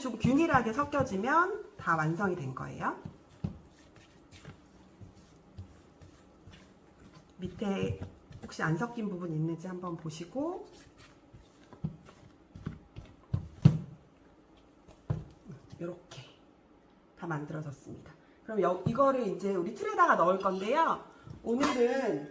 좀 균일하게 섞여지면 다 완성이 된 거예요. 밑에 혹시 안 섞인 부분 있는지 한번 보시고 이렇게 다 만들어졌습니다. 그럼 이거를 이제 우리 틀에다가 넣을 건데요. 오늘은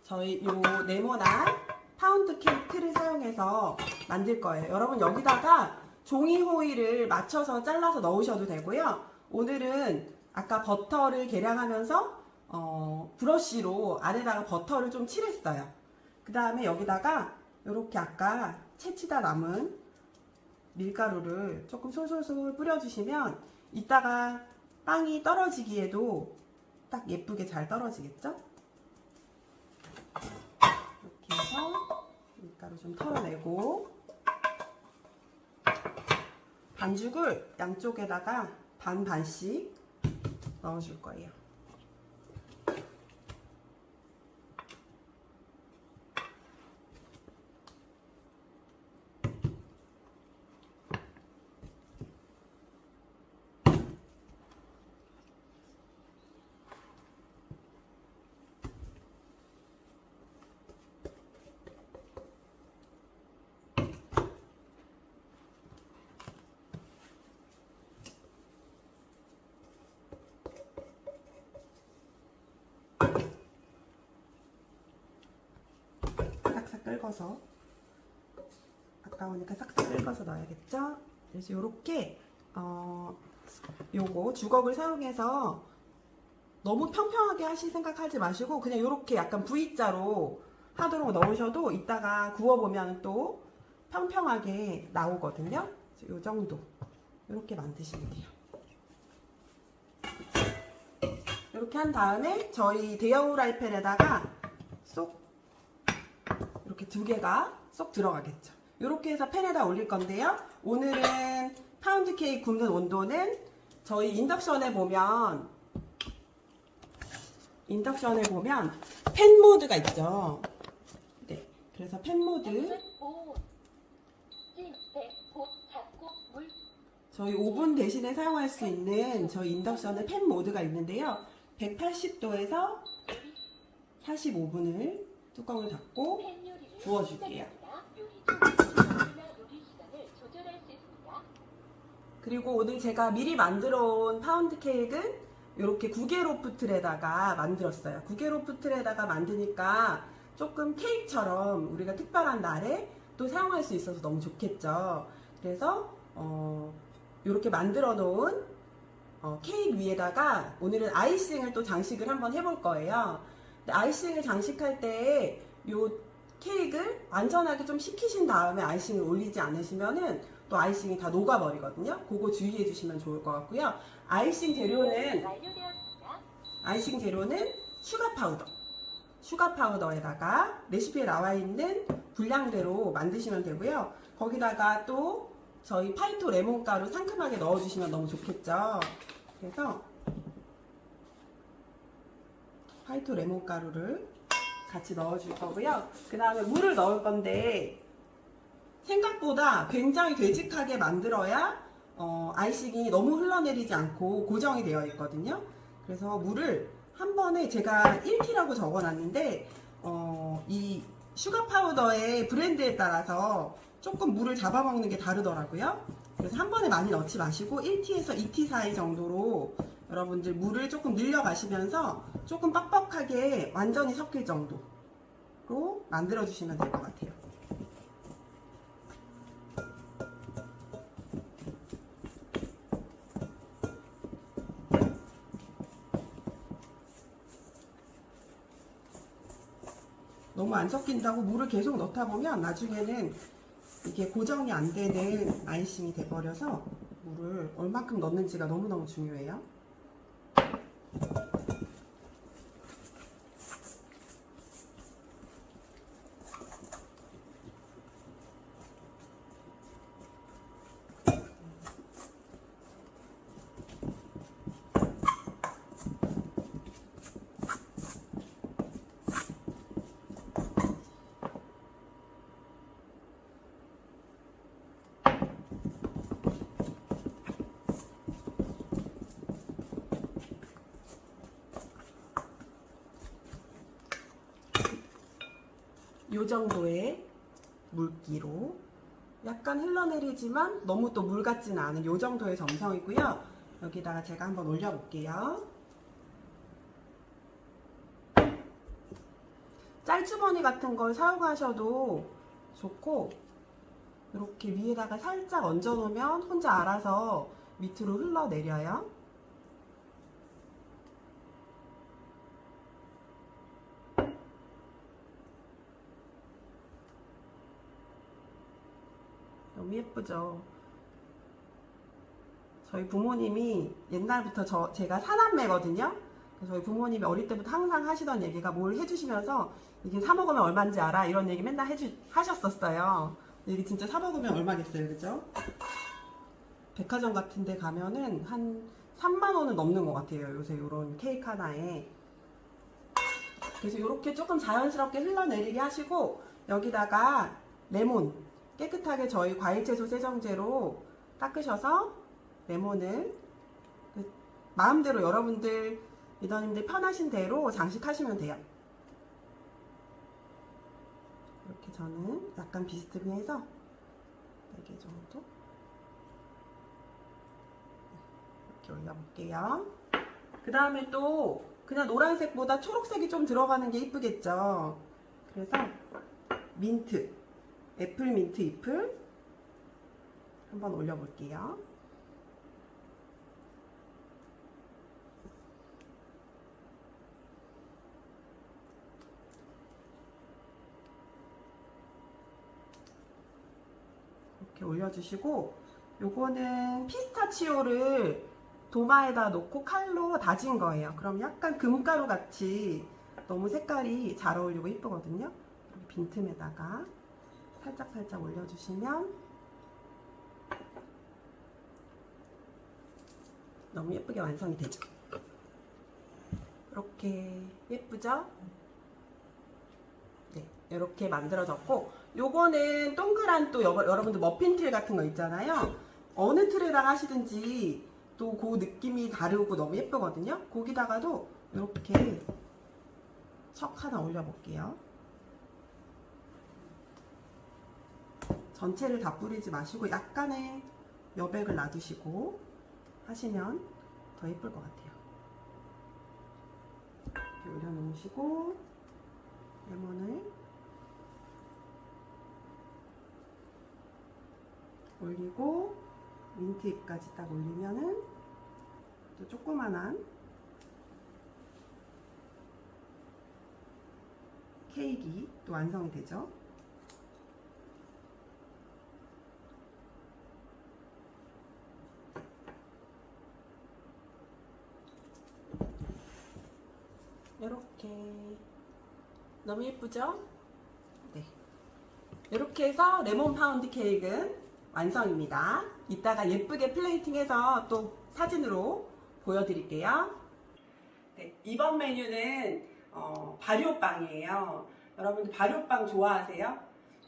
저희 요 네모난 파운드 케이크 틀을 사용해서 만들 거예요. 여러분 여기다가 종이 호일을 맞춰서 잘라서 넣으셔도 되고요. 오늘은 아까 버터를 계량하면서 브러쉬로 안에다가 버터를 좀 칠했어요. 그 다음에 여기다가 이렇게 아까 채치다 남은 밀가루를 조금 솔솔솔 뿌려주시면 이따가 빵이 떨어지기에도 딱 예쁘게 잘 떨어지겠죠? 이렇게 해서 밀가루 좀 털어내고 반죽을 양쪽에다가 반씩 넣어줄 거예요. 싹싹 긁어서 아까우니까 싹싹 긁어서 넣어야겠죠? 그래서 요렇게 요거 주걱을 사용해서 너무 평평하게 하실 생각하지 마시고 그냥 요렇게 약간 V자로 하도록 넣으셔도 이따가 구워보면 또 평평하게 나오거든요. 요 정도 요렇게 만드시면 돼요. 이렇게 한 다음에 저희 대형 후라이팬에다가 쏙 이렇게 두 개가 쏙 들어가겠죠. 이렇게 해서 팬에다 올릴 건데요. 오늘은 파운드 케이크 굽는 온도는 저희 인덕션에 보면 팬 모드가 있죠. 네, 그래서 팬 모드 저희 오븐 대신에 사용할 수 있는 저희 인덕션의 팬 모드가 있는데요. 180도에서 45분을 뚜껑을 닫고 구워줄게요. 그리고 오늘 제가 미리 만들어 온 파운드 케이크는 이렇게 구게로프 틀에다가 만들었어요. 구게로프 틀에다가 만드니까 조금 케이크처럼 우리가 특별한 날에 또 사용할 수 있어서 너무 좋겠죠. 그래서 이렇게 만들어 놓은 케이크 위에다가 오늘은 아이싱을 또 장식을 한번 해볼 거예요. 근데 아이싱을 장식할 때 요 케이크를 완전하게 좀 식히신 다음에 아이싱을 올리지 않으시면은 또 아이싱이 다 녹아버리거든요. 그거 주의해 주시면 좋을 것 같고요. 아이싱 재료는 슈가 파우더에다가 레시피에 나와 있는 분량대로 만드시면 되고요. 거기다가 또 저희 파이토 레몬가루 상큼하게 넣어주시면 너무 좋겠죠. 그래서 파이토 레몬가루를 같이 넣어줄 거고요. 그 다음에 물을 넣을 건데 생각보다 굉장히 되직하게 만들어야 아이싱이 너무 흘러내리지 않고 고정이 되어 있거든요. 그래서 물을 한 번에 제가 1T라고 적어놨는데 이 슈가 파우더의 브랜드에 따라서 조금 물을 잡아먹는 게 다르더라고요. 그래서 한 번에 많이 넣지 마시고 1T에서 2T 사이 정도로 여러분들 물을 조금 늘려가시면서 조금 뻑뻑하게 완전히 섞일 정도로 만들어 주시면 될 것 같아요. 너무 안 섞인다고 물을 계속 넣다 보면 나중에는 이게 고정이 안 되는 아이싱이 돼버려서 물을 얼만큼 넣는지가 너무너무 중요해요. 요 정도의 물기로 약간 흘러내리지만 너무 또 물 같지는 않은 요 정도의 점성이고요. 여기다가 제가 한번 올려볼게요. 짤주머니 같은 걸 사용하셔도 좋고, 이렇게 위에다가 살짝 얹어 놓으면 혼자 알아서 밑으로 흘러내려요. 너무 예쁘죠? 저희 부모님이 옛날부터 제가 사남매거든요. 저희 부모님이 어릴 때부터 항상 하시던 얘기가 뭘 해주시면서 이게 사 먹으면 얼마인지 알아? 이런 얘기 맨날 하셨었어요. 이게 진짜 사 먹으면 얼마겠어요, 그죠? 백화점 같은 데 가면은 한 3만 원은 넘는 것 같아요, 요새 이런 케이크 하나에. 그래서 이렇게 조금 자연스럽게 흘러내리게 하시고, 여기다가 레몬, 깨끗하게 저희 과일채소 세정제로 닦으셔서 레몬을 마음대로 여러분들 리더님들 편하신 대로 장식하시면 돼요. 이렇게 저는 약간 비스듬히해서 4개 정도 이렇게 올려볼게요. 그 다음에 또 그냥 노란색보다 초록색이 좀 들어가는 게 이쁘겠죠. 그래서 민트, 애플민트 잎을 한번 올려볼게요. 이렇게 올려주시고, 요거는 피스타치오를 도마에다 놓고 칼로 다진 거예요. 그럼 약간 금가루 같이 너무 색깔이 잘 어울리고 이쁘거든요. 빈틈에다가 살짝 올려주시면 너무 예쁘게 완성이 되죠. 이렇게 예쁘죠? 네, 이렇게 만들어졌고, 요거는 동그란 또 여러분들 머핀틀 같은 거 있잖아요. 어느 틀에다가 하시든지 또 그 느낌이 다르고 너무 예쁘거든요. 거기다가도 이렇게 척 하나 올려볼게요. 전체를 다 뿌리지 마시고 약간의 여백을 놔두시고 하시면 더 예쁠 것 같아요. 이렇게 올려놓으시고 레몬을 올리고 민트 잎까지 딱 올리면은 또 조그만한 케이크 또 완성이 되죠. 이렇게 너무 예쁘죠? 네. 이렇게 해서 레몬 파운드 케이크는 완성입니다. 이따가 예쁘게 플레이팅해서 또 사진으로 보여드릴게요. 네, 이번 메뉴는 발효빵이에요. 여러분들 발효빵 좋아하세요?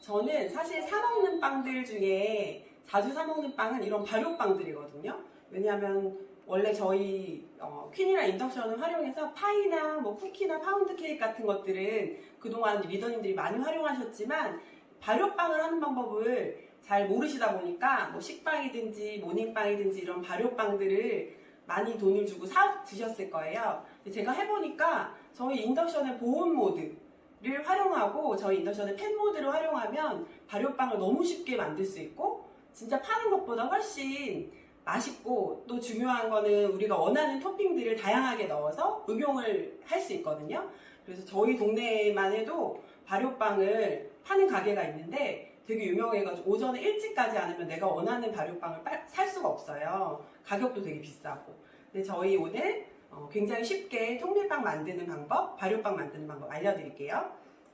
저는 사실 사먹는 빵들 중에 자주 사먹는 빵은 이런 발효빵들이거든요. 왜냐하면 원래 저희 퀸이나 인덕션을 활용해서 파이나 뭐 쿠키나 파운드 케이크 같은 것들은 그동안 리더님들이 많이 활용하셨지만 발효빵을 하는 방법을 잘 모르시다 보니까 뭐 식빵이든지 모닝빵이든지 이런 발효빵들을 많이 돈을 주고 사 드셨을 거예요. 제가 해보니까 저희 인덕션의 보온 모드를 활용하고 저희 인덕션의 팬 모드를 활용하면 발효빵을 너무 쉽게 만들 수 있고 진짜 파는 것보다 훨씬 맛있고, 또 중요한 거는 우리가 원하는 토핑들을 다양하게 넣어서 응용을 할 수 있거든요. 그래서 저희 동네에만 해도 발효빵을 파는 가게가 있는데 되게 유명해가지고 오전에 일찍 가지 않으면 내가 원하는 발효빵을 살 수가 없어요. 가격도 되게 비싸고. 근데 저희 오늘 굉장히 쉽게 통밀빵 만드는 방법, 발효빵 만드는 방법 알려드릴게요.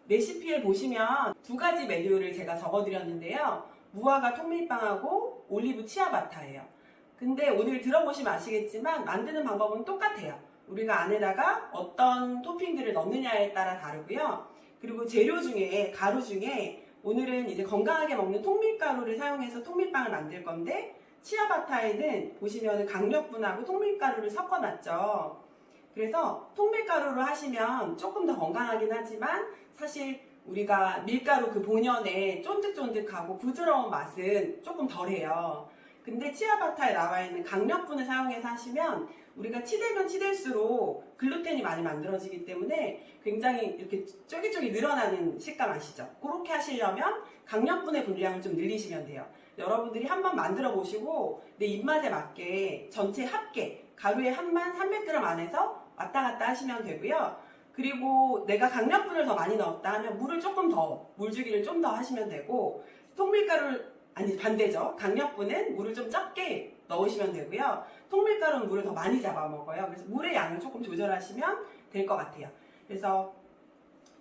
레시피에 보시면 2가지 메뉴를 제가 적어드렸는데요. 무화과 통밀빵하고 올리브 치아바타예요. 근데 오늘 들어보시면 아시겠지만 만드는 방법은 똑같아요. 우리가 안에다가 어떤 토핑들을 넣느냐에 따라 다르고요. 그리고 재료 중에, 가루 중에 오늘은 이제 건강하게 먹는 통밀가루를 사용해서 통밀빵을 만들 건데, 치아바타에는 보시면 강력분하고 통밀가루를 섞어놨죠. 그래서 통밀가루로 하시면 조금 더 건강하긴 하지만 사실 우리가 밀가루 그 본연의 쫀득쫀득하고 부드러운 맛은 조금 덜해요. 근데 치아바타에 나와 있는 강력분을 사용해서 하시면 우리가 치대면 치댈수록 글루텐이 많이 만들어지기 때문에 굉장히 이렇게 쫄깃쫄깃 늘어나는 식감 아시죠? 그렇게 하시려면 강력분의 분량을 좀 늘리시면 돼요. 여러분들이 한번 만들어 보시고 내 입맛에 맞게 전체 합계 가루의 함만 300g 안에서 왔다 갔다 하시면 되고요. 그리고 내가 강력분을 더 많이 넣었다 하면 물을 조금 더, 물주기를 좀 더 하시면 되고, 통밀가루를, 아니 반대죠. 강력분은 물을 좀 적게 넣으시면 되고요. 통밀가루는 물을 더 많이 잡아먹어요. 그래서 물의 양을 조금 조절하시면 될 것 같아요. 그래서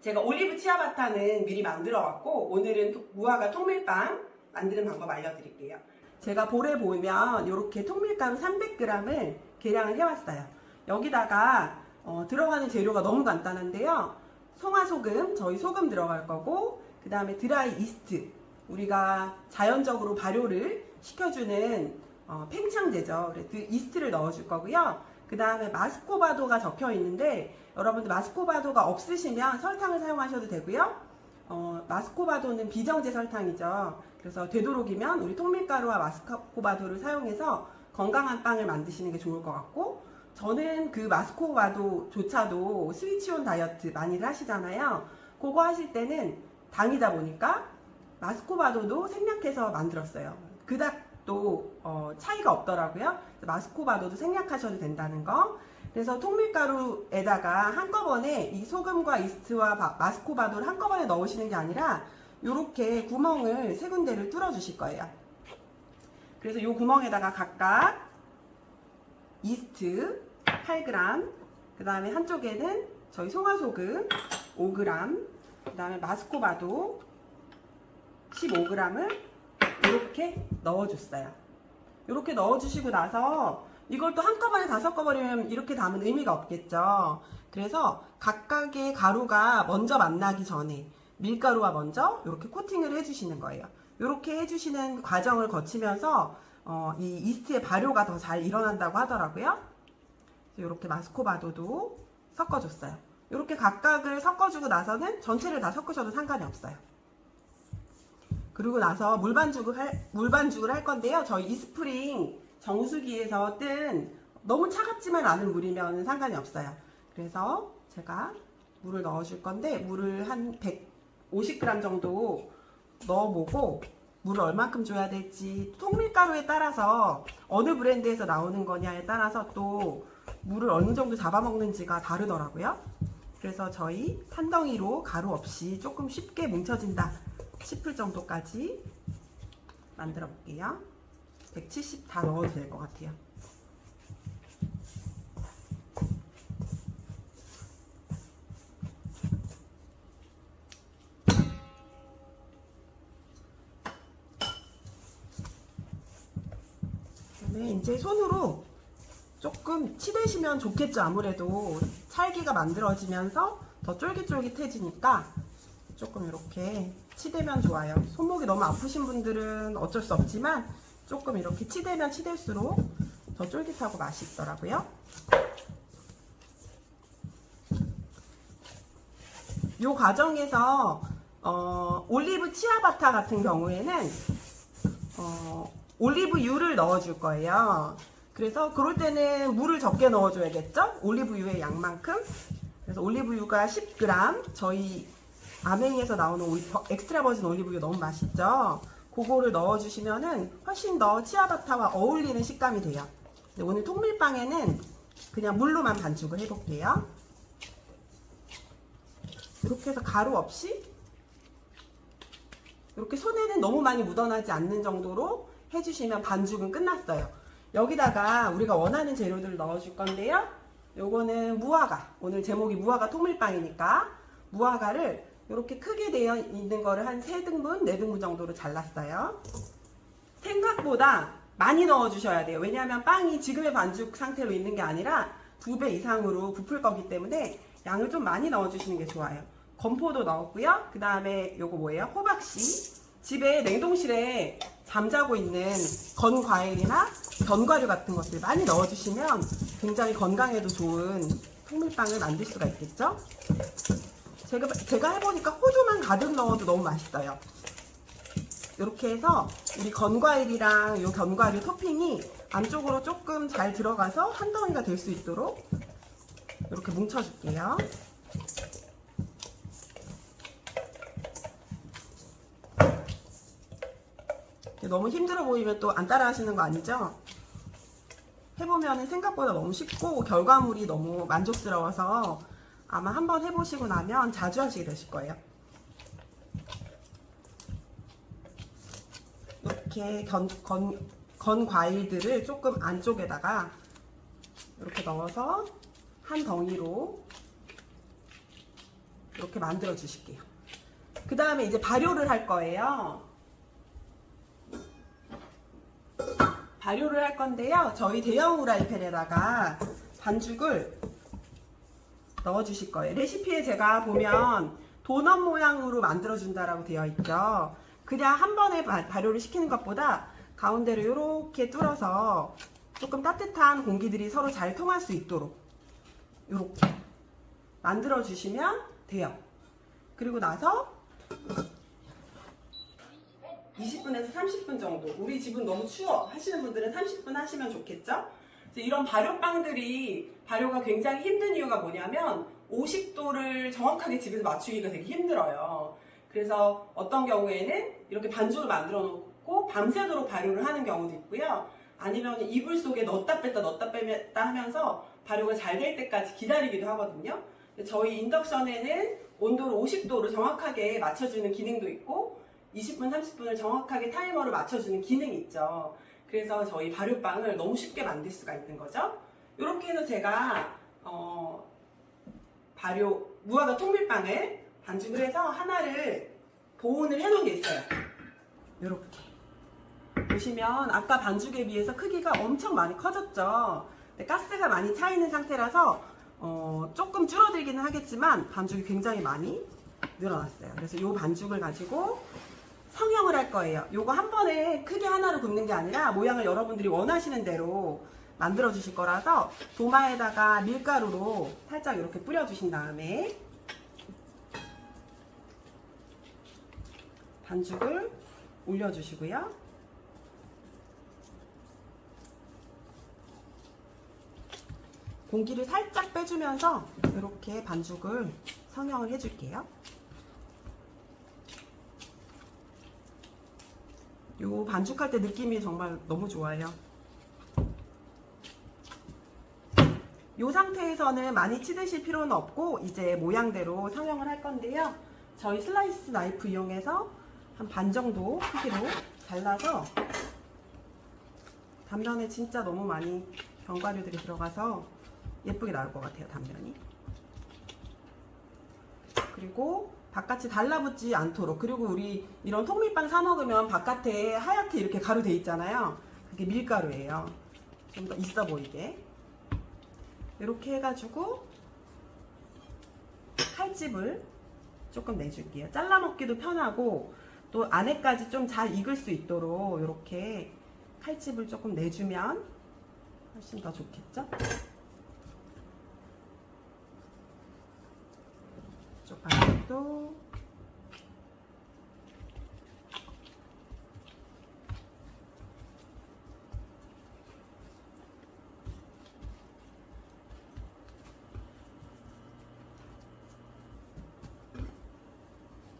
제가 올리브 치아바타는 미리 만들어 왔고, 오늘은 무화과 통밀빵 만드는 방법 알려드릴게요. 제가 볼에 보면 이렇게 통밀가루 300g을 계량을 해왔어요. 여기다가 들어가는 재료가 너무 간단한데요. 송화소금, 저희 소금 들어갈 거고, 그 다음에 드라이 이스트, 우리가 자연적으로 발효를 시켜주는 팽창제죠. 그래서 이스트를 넣어줄 거고요. 그 다음에 마스코바도가 적혀 있는데, 여러분들 마스코바도가 없으시면 설탕을 사용하셔도 되고요. 마스코바도는 비정제 설탕이죠. 그래서 되도록이면 우리 통밀가루와 마스코바도를 사용해서 건강한 빵을 만드시는 게 좋을 것 같고, 저는 그 마스코바도조차도 스위치온 다이어트 많이들 하시잖아요. 그거 하실 때는 당이다 보니까 마스코바도도 생략해서 만들었어요. 그닥도 차이가 없더라고요. 마스코바도도 생략하셔도 된다는 거. 그래서 통밀가루에다가 한꺼번에 이 소금과 이스트와 마스코바도를 한꺼번에 넣으시는 게 아니라 이렇게 구멍을 세 군데를 뚫어 주실 거예요. 그래서 이 구멍에다가 각각 이스트 8g, 그 다음에 한쪽에는 저희 송화소금 5g, 그 다음에 마스코바도 15g을 이렇게 넣어줬어요. 이렇게 넣어주시고 나서 이걸 또 한꺼번에 다 섞어버리면 이렇게 담은 의미가 없겠죠. 그래서 각각의 가루가 먼저 만나기 전에 밀가루와 먼저 이렇게 코팅을 해주시는 거예요. 이렇게 해주시는 과정을 거치면서 이 이스트의 발효가 더 잘 일어난다고 하더라고요. 이렇게 마스코바도도 섞어줬어요. 이렇게 각각을 섞어주고 나서는 전체를 다 섞으셔도 상관이 없어요. 그리고 나서 물반죽을 할 건데요. 저희 이스프링 정수기에서 뜬 너무 차갑지만 않은 물이면 상관이 없어요. 그래서 제가 물을 넣어줄 건데 물을 한 150g 정도 넣어보고 물을 얼만큼 줘야 될지 통밀가루에 따라서 어느 브랜드에서 나오는 거냐에 따라서 또 물을 어느 정도 잡아먹는지가 다르더라고요. 그래서 저희 한덩이로 가루 없이 조금 쉽게 뭉쳐진다 싶을 정도까지 만들어 볼게요. 170 다 넣어도 될 것 같아요. 그다음에 이제 손으로 조금 치대시면 좋겠죠. 아무래도 찰기가 만들어지면서 더 쫄깃쫄깃해지니까 조금 이렇게 치대면 좋아요. 손목이 너무 아프신 분들은 어쩔 수 없지만 조금 이렇게 치대면 치댈수록 더 쫄깃하고 맛이 있더라고요. 이 과정에서 올리브 치아바타 같은 경우에는 올리브유를 넣어줄 거예요. 그래서 그럴 때는 물을 적게 넣어줘야겠죠? 올리브유의 양만큼. 그래서 올리브유가 10g, 저희 아맹이에서 나오는 엑스트라 버진 올리브유 너무 맛있죠? 그거를 넣어주시면은 훨씬 더 치아바타와 어울리는 식감이 돼요. 오늘 통밀빵에는 그냥 물로만 반죽을 해볼게요. 이렇게 해서 가루 없이 이렇게 손에는 너무 많이 묻어나지 않는 정도로 해주시면 반죽은 끝났어요. 여기다가 우리가 원하는 재료들을 넣어줄 건데요. 요거는 무화과, 오늘 제목이 무화과 통밀빵이니까 무화과를 이렇게 크게 되어 있는 거를 한 3등분, 4등분 정도로 잘랐어요. 생각보다 많이 넣어주셔야 돼요. 왜냐하면 빵이 지금의 반죽 상태로 있는 게 아니라 2배 이상으로 부풀 거기 때문에 양을 좀 많이 넣어주시는 게 좋아요. 건포도 넣었고요. 그 다음에 요거 뭐예요? 호박씨. 집에 냉동실에 잠자고 있는 건 과일이나 견과류 같은 것들 많이 넣어주시면 굉장히 건강에도 좋은 통밀빵을 만들 수가 있겠죠? 제가 해보니까 호두만 가득 넣어도 너무 맛있어요. 이렇게 해서 우리 건과일이랑 이 견과류 토핑이 안쪽으로 조금 잘 들어가서 한 덩이가 될 수 있도록 이렇게 뭉쳐줄게요. 너무 힘들어 보이면 또 안 따라 하시는 거 아니죠? 해보면 생각보다 너무 쉽고 결과물이 너무 만족스러워서 아마 한번 해보시고 나면 자주 하시게 되실 거예요. 이렇게 건 과일들을 조금 안쪽에다가 이렇게 넣어서 한 덩이로 이렇게 만들어 주실게요. 그 다음에 이제 발효를 할 거예요. 발효를 할 건데요. 저희 대형 후라이팬에다가 반죽을 넣어 주실 거예요. 레시피에 제가 보면 도넛 모양으로 만들어 준다라고 되어 있죠. 그냥 한 번에 발효를 시키는 것보다 가운데를 이렇게 뚫어서 조금 따뜻한 공기들이 서로 잘 통할 수 있도록 이렇게 만들어 주시면 돼요. 그리고 나서 20분에서 30분 정도. 우리 집은 너무 추워 하시는 분들은 30분 하시면 좋겠죠? 이런 발효빵들이 발효가 굉장히 힘든 이유가 뭐냐면 50도를 정확하게 집에서 맞추기가 되게 힘들어요. 그래서 어떤 경우에는 이렇게 반죽을 만들어 놓고 밤새도록 발효를 하는 경우도 있고요. 아니면 이불 속에 넣었다 뺐다 넣었다 뺐다 하면서 발효가 잘 될 때까지 기다리기도 하거든요. 저희 인덕션에는 온도를 50도로 정확하게 맞춰주는 기능도 있고 20분, 30분을 정확하게 타이머를 맞춰주는 기능이 있죠. 그래서 저희 발효빵을 너무 쉽게 만들 수가 있는 거죠. 이렇게 해서 제가 발효 무화과 통밀빵을 반죽을 해서 하나를 보온을 해놓은 게 있어요. 이렇게 보시면 아까 반죽에 비해서 크기가 엄청 많이 커졌죠. 근데 가스가 많이 차 있는 상태라서 조금 줄어들기는 하겠지만 반죽이 굉장히 많이 늘어났어요. 그래서 이 반죽을 가지고 성형을 할 거예요. 요거 한 번에 크게 하나로 굽는 게 아니라 모양을 여러분들이 원하시는 대로 만들어 주실 거라서 도마에다가 밀가루로 살짝 이렇게 뿌려 주신 다음에 반죽을 올려 주시고요. 공기를 살짝 빼주면서 이렇게 반죽을 성형을 해줄게요. 요 반죽할 때 느낌이 정말 너무 좋아요. 이 상태에서는 많이 치드실 필요는 없고 이제 모양대로 성형을 할 건데요. 저희 슬라이스 나이프 이용해서 한 반 정도 크기로 잘라서 단면에 진짜 너무 많이 견과류들이 들어가서 예쁘게 나올 것 같아요. 단면이. 그리고 바깥이 달라붙지 않도록, 그리고 우리 이런 통밀빵 사 먹으면 바깥에 하얗게 이렇게 가루 돼 있잖아요. 그게 밀가루예요. 좀 더 있어 보이게 이렇게 해가지고 칼집을 조금 내줄게요. 잘라 먹기도 편하고 또 안에까지 좀 잘 익을 수 있도록 이렇게 칼집을 조금 내주면 훨씬 더 좋겠죠? 이쪽 반죽도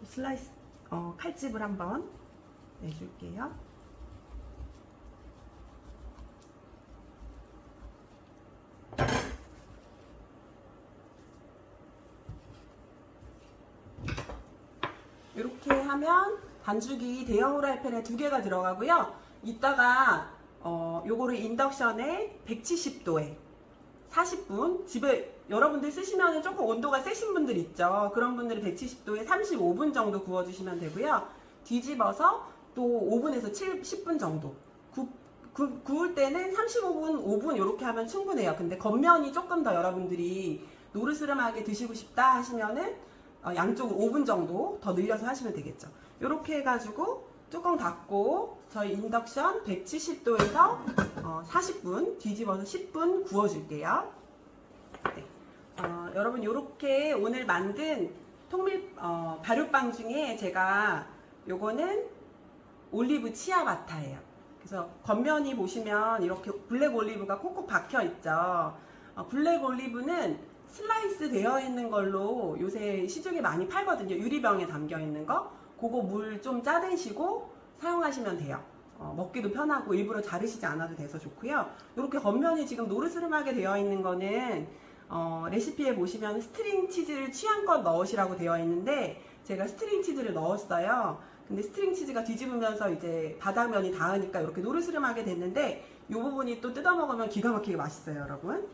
슬라이스 칼집을 한번 내줄게요. 이렇게 하면 반죽이 대형 후라이팬에 2개가 들어가고요. 이따가 요거를 인덕션에 170도에 40분, 집에 여러분들 쓰시면 조금 온도가 세신 분들 있죠. 그런 분들은 170도에 35분 정도 구워주시면 되고요. 뒤집어서 또 오븐에서 10분 정도 구울 때는 35분, 5분 이렇게 하면 충분해요. 근데 겉면이 조금 더 여러분들이 노르스름하게 드시고 싶다 하시면은 양쪽을 5분 정도 더 늘려서 하시면 되겠죠. 이렇게 해가지고 뚜껑 닫고 저희 인덕션 170도에서 40분 뒤집어서 10분 구워줄게요. 네. 여러분 이렇게 오늘 만든 발효빵 중에 제가 요거는 올리브 치아바타예요. 그래서 겉면이 보시면 이렇게 블랙 올리브가 콕콕 박혀 있죠. 블랙 올리브는 슬라이스 되어 있는 걸로 요새 시중에 많이 팔거든요. 유리병에 담겨 있는 거. 그거 물 좀 짜내시고 사용하시면 돼요. 먹기도 편하고 일부러 자르시지 않아도 돼서 좋고요. 이렇게 겉면이 지금 노르스름하게 되어 있는 거는 레시피에 보시면 스트링 치즈를 취향껏 넣으시라고 되어 있는데 제가 스트링 치즈를 넣었어요. 근데 스트링 치즈가 뒤집으면서 이제 바닥면이 닿으니까 이렇게 노르스름하게 됐는데 이 부분이 또 뜯어 먹으면 기가 막히게 맛있어요, 여러분.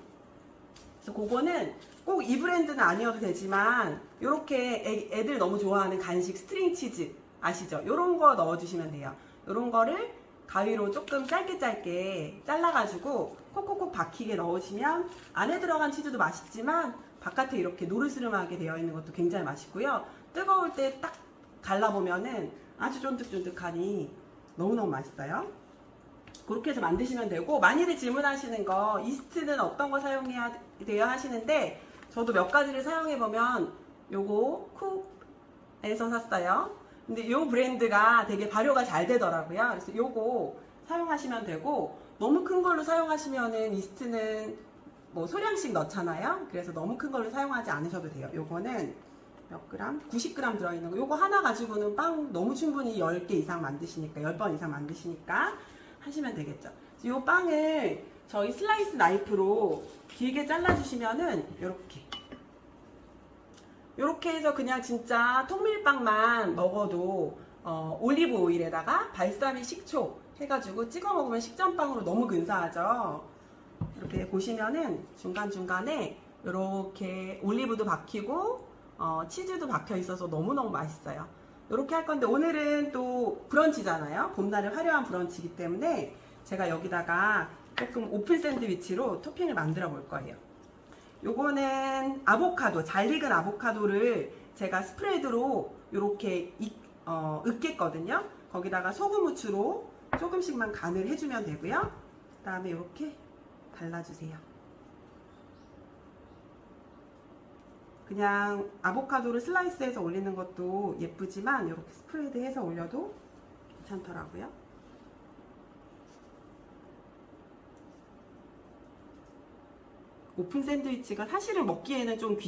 그래서 그거는 꼭 이 브랜드는 아니어도 되지만 이렇게 애들 너무 좋아하는 간식 스트링 치즈 아시죠? 이런 거 넣어주시면 돼요. 이런 거를 가위로 조금 짧게 잘라가지고 콕콕콕 박히게 넣으시면 안에 들어간 치즈도 맛있지만 바깥에 이렇게 노르스름하게 되어 있는 것도 굉장히 맛있고요. 뜨거울 때 딱 갈라보면은 아주 쫀득쫀득하니 너무너무 맛있어요. 그렇게 해서 만드시면 되고, 많이들 질문하시는 거 이스트는 어떤 거 사용해야 돼요 하시는데 저도 몇 가지를 사용해보면 요거 쿡에서 샀어요. 근데 요 브랜드가 되게 발효가 잘 되더라고요. 그래서 요거 사용하시면 되고, 너무 큰 걸로 사용하시면은 이스트는 뭐 소량씩 넣잖아요. 그래서 너무 큰 걸로 사용하지 않으셔도 돼요. 요거는 몇 그램? 90g 들어있는 거. 요거 하나 가지고는 빵 너무 충분히 10개 이상 만드시니까, 10번 이상 만드시니까 하시면 되겠죠. 이 빵을 저희 슬라이스 나이프로 길게 잘라주시면은 요렇게 해서 그냥 진짜 통밀빵만 먹어도 올리브 오일에다가 발사믹 식초 해가지고 찍어 먹으면 식전빵으로 너무 근사하죠. 이렇게 보시면은 중간중간에 이렇게 올리브도 박히고 치즈도 박혀 있어서 너무너무 맛있어요. 이렇게 할 건데 오늘은 또 브런치잖아요. 봄날의 화려한 브런치이기 때문에 제가 여기다가 조금 오픈 샌드위치로 토핑을 만들어 볼 거예요. 요거는 아보카도, 잘 익은 아보카도를 제가 스프레드로 이렇게 으깼거든요. 거기다가 소금 후추로 조금씩만 간을 해주면 되고요. 그 다음에 이렇게 발라주세요. 그냥 아보카도를 슬라이스해서 올리는 것도 예쁘지만 이렇게 스프레드 해서 올려도 괜찮더라고요. 오픈 샌드위치가 사실은 먹기에는 좀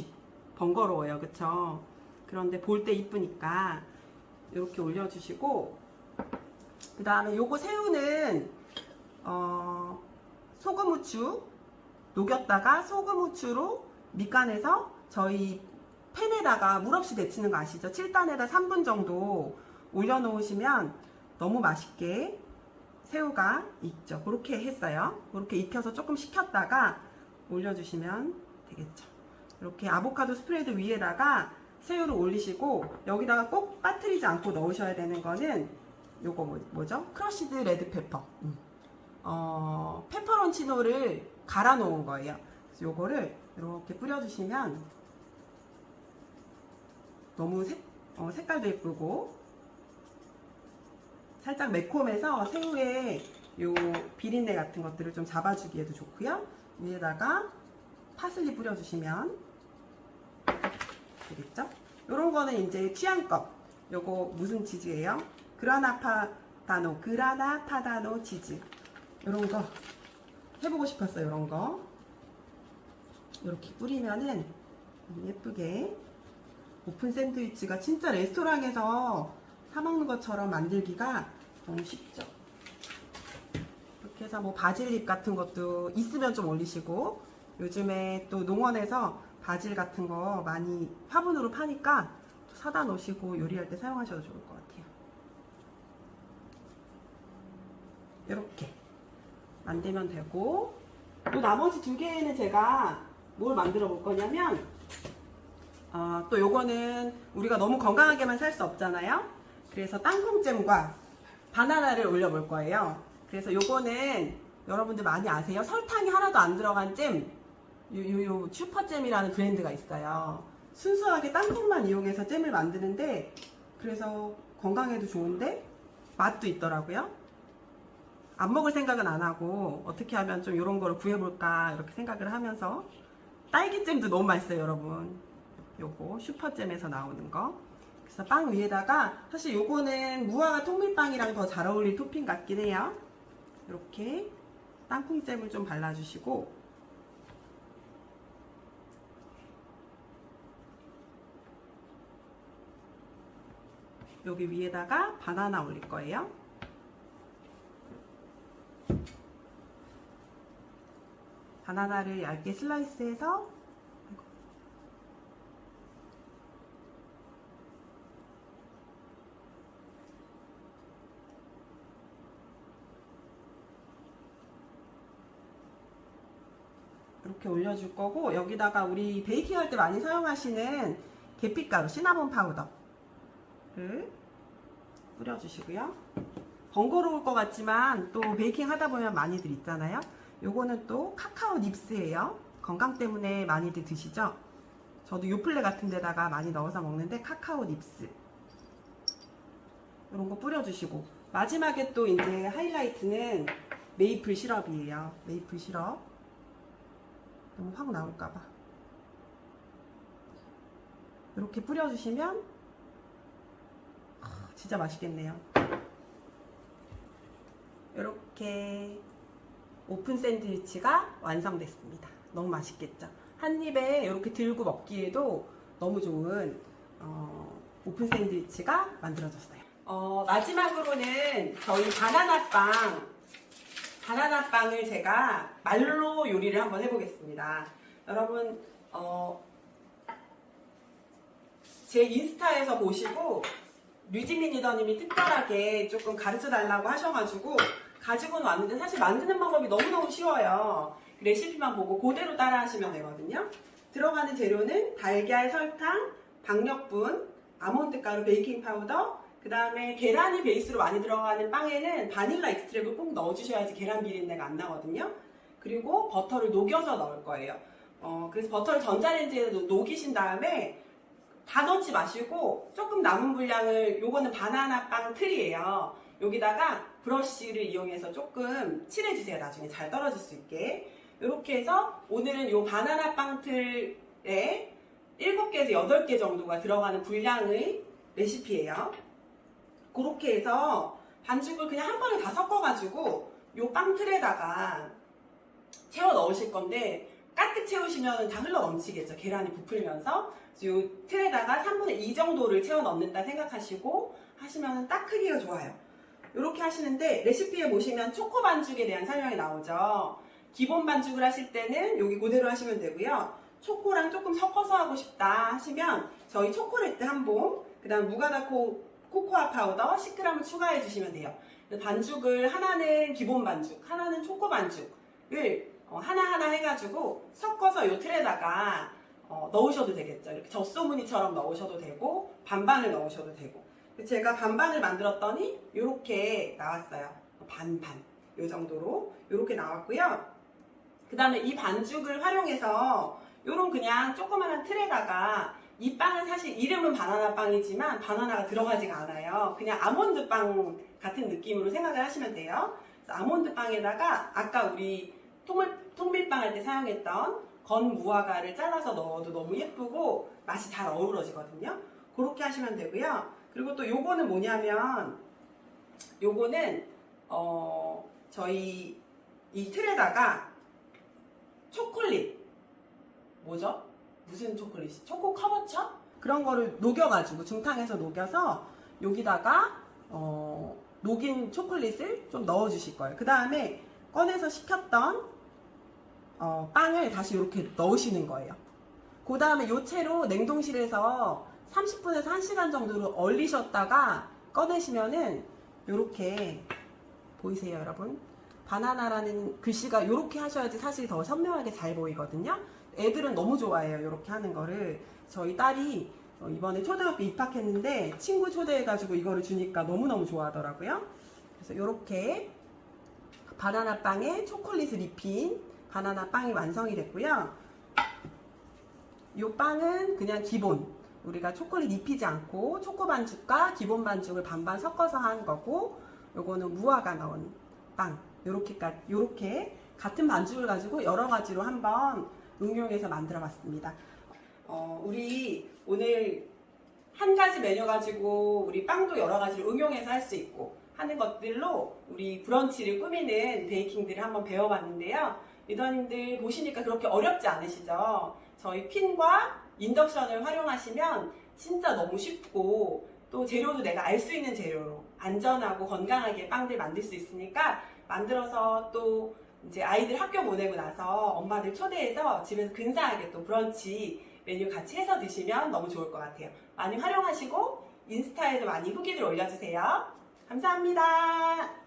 번거로워요. 그쵸? 그런데 볼 때 이쁘니까 이렇게 올려주시고, 그 다음에 요거 새우는 소금 후추 녹였다가 소금 후추로 밑간해서 저희 팬에다가 물 없이 데치는 거 아시죠? 7단에다 3분 정도 올려놓으시면 너무 맛있게 새우가 익죠. 그렇게 했어요. 그렇게 익혀서 조금 식혔다가 올려주시면 되겠죠. 이렇게 아보카도 스프레드 위에다가 새우를 올리시고, 여기다가 꼭 빠뜨리지 않고 넣으셔야 되는 거는 요거 뭐죠? 크러쉬드 레드페퍼. 페퍼론치노를 갈아 놓은 거예요. 그래서 요거를 이렇게 뿌려주시면 너무 색깔도 예쁘고 살짝 매콤해서 새우의 요 비린내 같은 것들을 좀 잡아주기에도 좋고요. 위에다가 파슬리 뿌려주시면 되겠죠? 요런 거는 이제 취향껏. 요거 무슨 치즈예요? 그라나 파다노 치즈. 요런 거 해보고 싶었어요. 요런 거 이렇게 뿌리면은 예쁘게 오픈 샌드위치가 진짜 레스토랑에서 사먹는 것처럼 만들기가 너무 쉽죠. 이렇게 해서 뭐 바질잎 같은 것도 있으면 좀 올리시고, 요즘에 또 농원에서 바질 같은 거 많이 화분으로 파니까 사다 놓으시고 요리할 때 사용하셔도 좋을 것 같아요. 이렇게 만들면 되고, 또 나머지 두 개는 제가 뭘 만들어 볼 거냐면, 또 요거는 우리가 너무 건강하게만 살 수 없잖아요. 그래서 땅콩잼과 바나나를 올려볼 거예요. 그래서 요거는 여러분들 많이 아세요? 설탕이 하나도 안 들어간 잼, 요 슈퍼잼이라는 브랜드가 있어요. 순수하게 땅콩만 이용해서 잼을 만드는데, 그래서 건강에도 좋은데 맛도 있더라고요. 안 먹을 생각은 안 하고 어떻게 하면 좀 이런 거를 구해볼까 이렇게 생각을 하면서, 딸기잼도 너무 맛있어요, 여러분. 요거 슈퍼잼에서 나오는 거. 그래서 빵 위에다가 사실 요거는 무화과 통밀빵이랑 더 잘 어울릴 토핑 같긴 해요. 이렇게 땅콩잼을 좀 발라주시고, 여기 위에다가 바나나 올릴 거예요. 바나나를 얇게 슬라이스해서 이렇게 올려줄 거고, 여기다가 우리 베이킹 할 때 많이 사용하시는 계피가루, 시나몬 파우더를 뿌려주시고요. 번거로울 것 같지만 또 베이킹 하다 보면 많이들 있잖아요. 요거는 또 카카오 닙스예요. 건강 때문에 많이들 드시죠? 저도 요플레 같은 데다가 많이 넣어서 먹는데 카카오 닙스 이런 거 뿌려주시고, 마지막에 또 이제 하이라이트는 메이플 시럽이에요. 메이플 시럽 너무 확 나올까봐 이렇게 뿌려주시면 진짜 맛있겠네요. 이렇게 오픈 샌드위치가 완성됐습니다. 너무 맛있겠죠? 한 입에 이렇게 들고 먹기에도 너무 좋은 오픈 샌드위치가 만들어졌어요. 마지막으로는 저희 바나나빵을 제가 말로 요리를 한번 해보겠습니다. 여러분 제 인스타에서 보시고 류지민 리더님이 특별하게 조금 가르쳐 달라고 하셔가지고 가지고는 왔는데, 사실 만드는 방법이 너무너무 쉬워요. 레시피만 보고 그대로 따라 하시면 되거든요. 들어가는 재료는 달걀, 설탕, 박력분, 아몬드 가루, 베이킹 파우더, 그 다음에 계란이 베이스로 많이 들어가는 빵에는 바닐라 익스트랙을 꼭 넣어주셔야지 계란 비린내가 안 나거든요. 그리고 버터를 녹여서 넣을 거예요. 그래서 버터를 전자레인지에 녹이신 다음에 다 넣지 마시고 조금 남은 분량을, 요거는 바나나 빵 틀이에요. 여기다가 브러쉬를 이용해서 조금 칠해주세요. 나중에 잘 떨어질 수 있게. 이렇게 해서 오늘은 요 바나나 빵 틀에 7개에서 8개 정도가 들어가는 분량의 레시피예요. 그렇게 해서 반죽을 그냥 한 번에 다 섞어가지고 요 빵 틀에다가 채워 넣으실 건데, 가득 채우시면 다 흘러 넘치겠죠. 계란이 부풀면서. 요 틀에다가 3분의 2 정도를 채워 넣는다 생각하시고 하시면 딱 크기가 좋아요. 이렇게 하시는데, 레시피에 보시면 초코 반죽에 대한 설명이 나오죠. 기본 반죽을 하실 때는 여기 그대로 하시면 되고요. 초코랑 조금 섞어서 하고 싶다 하시면 저희 초콜릿 한 봉, 그 다음 무가다 코코아 파우더 10g을 추가해 주시면 돼요. 반죽을 하나는 기본 반죽, 하나는 초코 반죽을 하나하나 해가지고 섞어서 이 틀에다가 넣으셔도 되겠죠. 이렇게 젖소무늬처럼 넣으셔도 되고 반반을 넣으셔도 되고. 제가 반반을 만들었더니 이렇게 나왔어요. 반반 이 정도로 이렇게 나왔고요. 그 다음에 이 반죽을 활용해서 이런 그냥 조그마한 틀에다가, 이 빵은 사실 이름은 바나나 빵이지만 바나나가 들어가지가 않아요. 그냥 아몬드 빵 같은 느낌으로 생각을 하시면 돼요. 그래서 아몬드 빵에다가 아까 우리 통밀빵 할 때 사용했던 건 무화과를 잘라서 넣어도 너무 예쁘고 맛이 잘 어우러지거든요. 그렇게 하시면 되고요. 그리고 또 요거는 뭐냐면, 요거는 저희 이 틀에다가 초콜릿, 뭐죠? 무슨 초콜릿이? 초코 커버처? 그런 거를 녹여가지고 중탕에서 녹여서 여기다가 녹인 초콜릿을 좀 넣어주실 거예요. 그 다음에 꺼내서 식혔던 빵을 다시 이렇게 넣으시는 거예요. 그 다음에 요 채로 냉동실에서 30분에서 1시간 정도로 얼리셨다가 꺼내시면은 요렇게 보이세요, 여러분? 바나나라는 글씨가 요렇게 하셔야지 사실 더 선명하게 잘 보이거든요. 애들은 너무 좋아해요, 요렇게 하는 거를. 저희 딸이 이번에 초등학교 입학했는데 친구 초대해가지고 이거를 주니까 너무너무 좋아하더라고요. 그래서 요렇게 바나나 빵에 초콜릿을 입힌 바나나 빵이 완성이 됐고요. 요 빵은 그냥 기본, 우리가 초콜릿 입히지 않고 초코 반죽과 기본 반죽을 반반 섞어서 한 거고, 요거는 무화과 넣은 빵. 요렇게 같은 반죽을 가지고 여러 가지로 한번 응용해서 만들어 봤습니다. 우리 오늘 한 가지 메뉴 가지고 우리 빵도 여러 가지를 응용해서 할 수 있고 하는 것들로 우리 브런치를 꾸미는 베이킹들을 한번 배워봤는데요. 리더님들 보시니까 그렇게 어렵지 않으시죠? 저희 핀과 인덕션을 활용하시면 진짜 너무 쉽고 또 재료도 내가 알 수 있는 재료로 안전하고 건강하게 빵들 만들 수 있으니까 만들어서 또 이제 아이들 학교 보내고 나서 엄마들 초대해서 집에서 근사하게 또 브런치 메뉴 같이 해서 드시면 너무 좋을 것 같아요. 많이 활용하시고 인스타에도 많이 후기들 올려주세요. 감사합니다.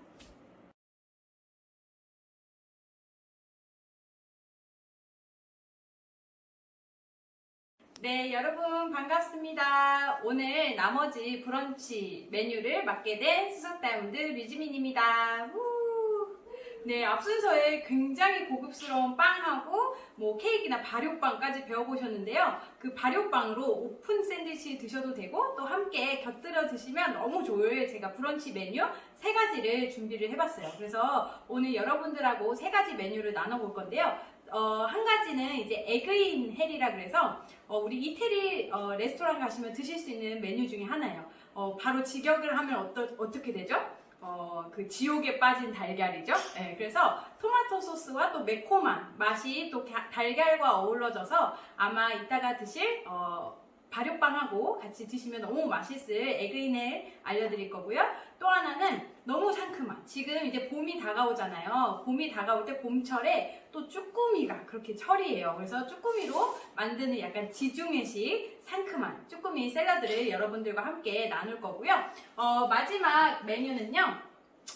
네, 여러분 반갑습니다. 오늘 나머지 브런치 메뉴를 맡게 된 수석다운드 류지민입니다. 네, 앞순서에 굉장히 고급스러운 빵하고 뭐 케이크나 발효빵까지 배워보셨는데요. 그 발효빵으로 오픈 샌드위치 드셔도 되고 또 함께 곁들여 드시면 너무 좋을 제가 브런치 메뉴 3가지를 준비를 해봤어요. 그래서 오늘 여러분들하고 3가지 메뉴를 나눠볼 건데요. 한 가지는 이제 에그인 헬이라 그래서 우리 이태리 레스토랑 가시면 드실 수 있는 메뉴 중에 하나예요. 바로 직역을 하면 어떻게 되죠? 그 지옥에 빠진 달걀이죠. 네, 그래서 토마토 소스와 또 매콤한 맛이 또 달걀과 어우러져서 아마 이따가 드실 발효빵하고 같이 드시면 너무 맛있을 에그인을 알려드릴 거고요. 또 하나는 너무 상큼한, 지금 이제 봄이 다가오잖아요. 봄이 다가올 때 봄철에 또 쭈꾸미가 그렇게 철이에요. 그래서 쭈꾸미로 만드는 약간 지중해식 상큼한 쭈꾸미 샐러드를 여러분들과 함께 나눌 거고요. 마지막 메뉴는요,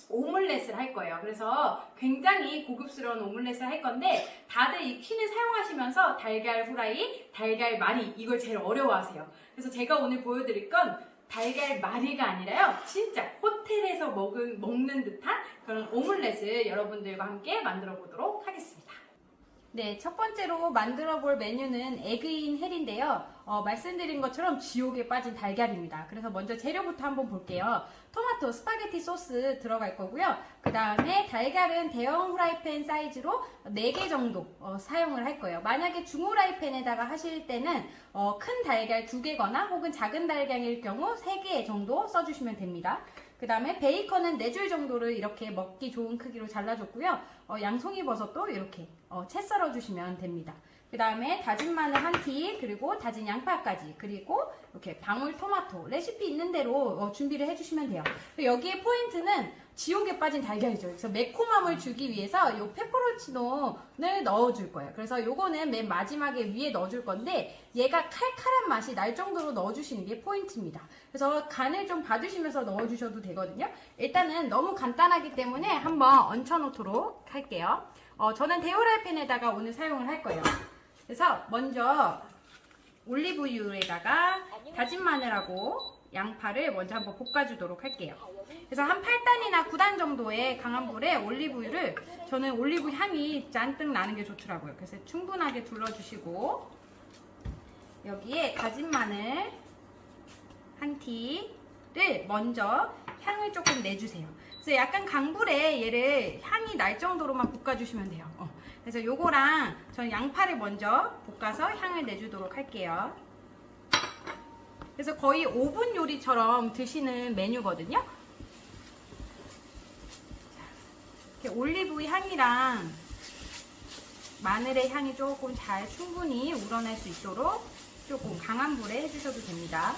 오믈렛을 할 거예요. 그래서 굉장히 고급스러운 오믈렛을 할 건데 다들 이 퀸을 사용하시면서 달걀 후라이, 달걀 말이 이걸 제일 어려워하세요. 그래서 제가 오늘 보여드릴 건 달걀 말이가 아니라요, 진짜 호텔에서 먹는 듯한 그런 오믈렛을 여러분들과 함께 만들어 보도록 하겠습니다. 네, 첫 번째로 만들어 볼 메뉴는 에그인 헬인데요. 말씀드린 것처럼 지옥에 빠진 달걀입니다. 그래서 먼저 재료부터 한번 볼게요. 토마토, 스파게티 소스 들어갈 거고요. 그 다음에 달걀은 대형 후라이팬 사이즈로 4개 정도 사용을 할 거예요. 만약에 중후라이팬에다가 하실 때는 큰 달걀 2개거나 혹은 작은 달걀일 경우 3개 정도 써주시면 됩니다. 그 다음에 베이컨은 4줄 정도를 이렇게 먹기 좋은 크기로 잘라줬고요. 양송이 버섯도 이렇게 채 썰어주시면 됩니다. 그 다음에 다진 마늘 1티, 그리고 다진 양파까지, 그리고 이렇게 방울토마토, 레시피 있는 대로 준비를 해주시면 돼요. 여기에 포인트는 지옥에 빠진 달걀이죠. 그래서 매콤함을 주기 위해서 이 페퍼론치노를 넣어줄 거예요. 그래서 요거는 맨 마지막에 위에 넣어줄 건데 얘가 칼칼한 맛이 날 정도로 넣어주시는 게 포인트입니다. 그래서 간을 좀 봐주시면서 넣어주셔도 되거든요. 일단은 너무 간단하기 때문에 한번 얹혀놓도록 할게요. 저는 대후라이팬에다가 오늘 사용을 할 거예요. 그래서 먼저 올리브유에다가 다진 마늘하고 양파를 먼저 한번 볶아주도록 할게요. 그래서 한 8단이나 9단 정도의 강한 불에 올리브유를, 저는 올리브 향이 잔뜩 나는 게 좋더라고요. 그래서 충분하게 둘러주시고 여기에 다진 마늘 1티를 먼저 향을 조금 내주세요. 그래서 약간 강불에 얘를 향이 날 정도로만 볶아주시면 돼요. 그래서 요거랑 저는 양파를 먼저 볶아서 향을 내주도록 할게요. 그래서 거의 오븐 요리처럼 드시는 메뉴거든요. 이렇게 올리브 향이랑 마늘의 향이 조금 잘 충분히 우러날 수 있도록 조금 강한 불에 해주셔도 됩니다.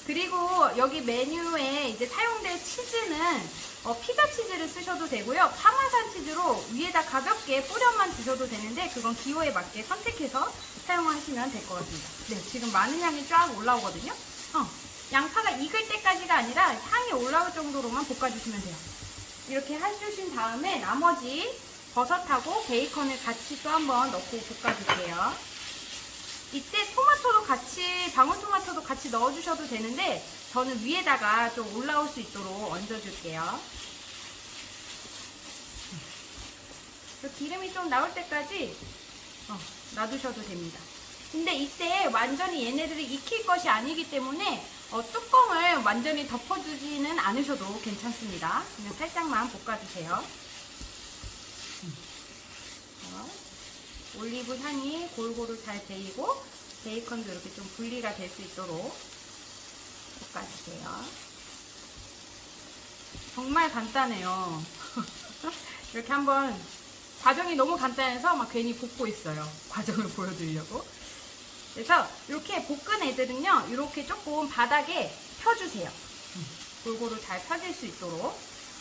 그리고 여기 메뉴에 이제 사용될 치즈는 피자 치즈를 쓰셔도 되고요. 파마산 치즈로 위에다 가볍게 뿌려만 주셔도 되는데 그건 기호에 맞게 선택해서 사용하시면 될 것 같습니다. 네, 지금 마늘 향이 쫙 올라오거든요. 양파가 익을 때까지가 아니라 향이 올라올 정도로만 볶아주시면 돼요. 이렇게 해주신 다음에 나머지 버섯하고 베이컨을 같이 또 한번 넣고 볶아줄게요. 이때 토마토도 같이, 방울토마토도 같이 넣어주셔도 되는데 저는 위에다가 좀 올라올 수 있도록 얹어줄게요. 기름이 좀 나올 때까지 놔두셔도 됩니다. 근데 이때 완전히 얘네들이 익힐 것이 아니기 때문에 뚜껑을 완전히 덮어주지는 않으셔도 괜찮습니다. 그냥 살짝만 볶아주세요. 올리브 향이 골고루 잘 배이고 베이컨도 이렇게 좀 분리가 될 수 있도록 볶아주세요. 정말 간단해요. 이렇게 한번 과정이 너무 간단해서 막 괜히 볶고 있어요. 과정을 보여드리려고. 그래서 이렇게 볶은 애들은요, 이렇게 조금 바닥에 펴주세요. 골고루 잘 펴질 수 있도록.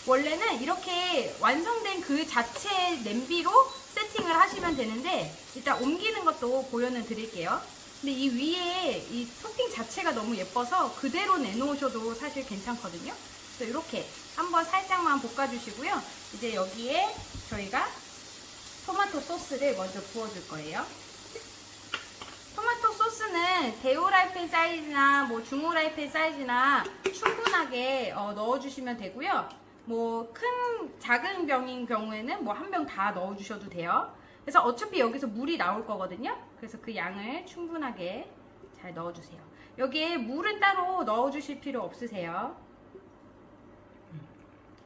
원래는 이렇게 완성된 그 자체 냄비로 세팅을 하시면 되는데 일단 옮기는 것도 보여는 드릴게요. 근데 이 위에 이 토핑 자체가 너무 예뻐서 그대로 내놓으셔도 사실 괜찮거든요. 그래서 이렇게 한번 살짝만 볶아주시고요. 이제 여기에 저희가 토마토 소스를 먼저 부어줄 거예요. 토마토 소스는 대후라이팬 사이즈나 뭐 중후라이팬 사이즈나 충분하게 넣어주시면 되고요. 뭐 작은 병인 경우에는 뭐 한 병 다 넣어주셔도 돼요. 그래서 어차피 여기서 물이 나올 거거든요. 그래서 그 양을 충분하게 잘 넣어주세요. 여기에 물은 따로 넣어주실 필요 없으세요.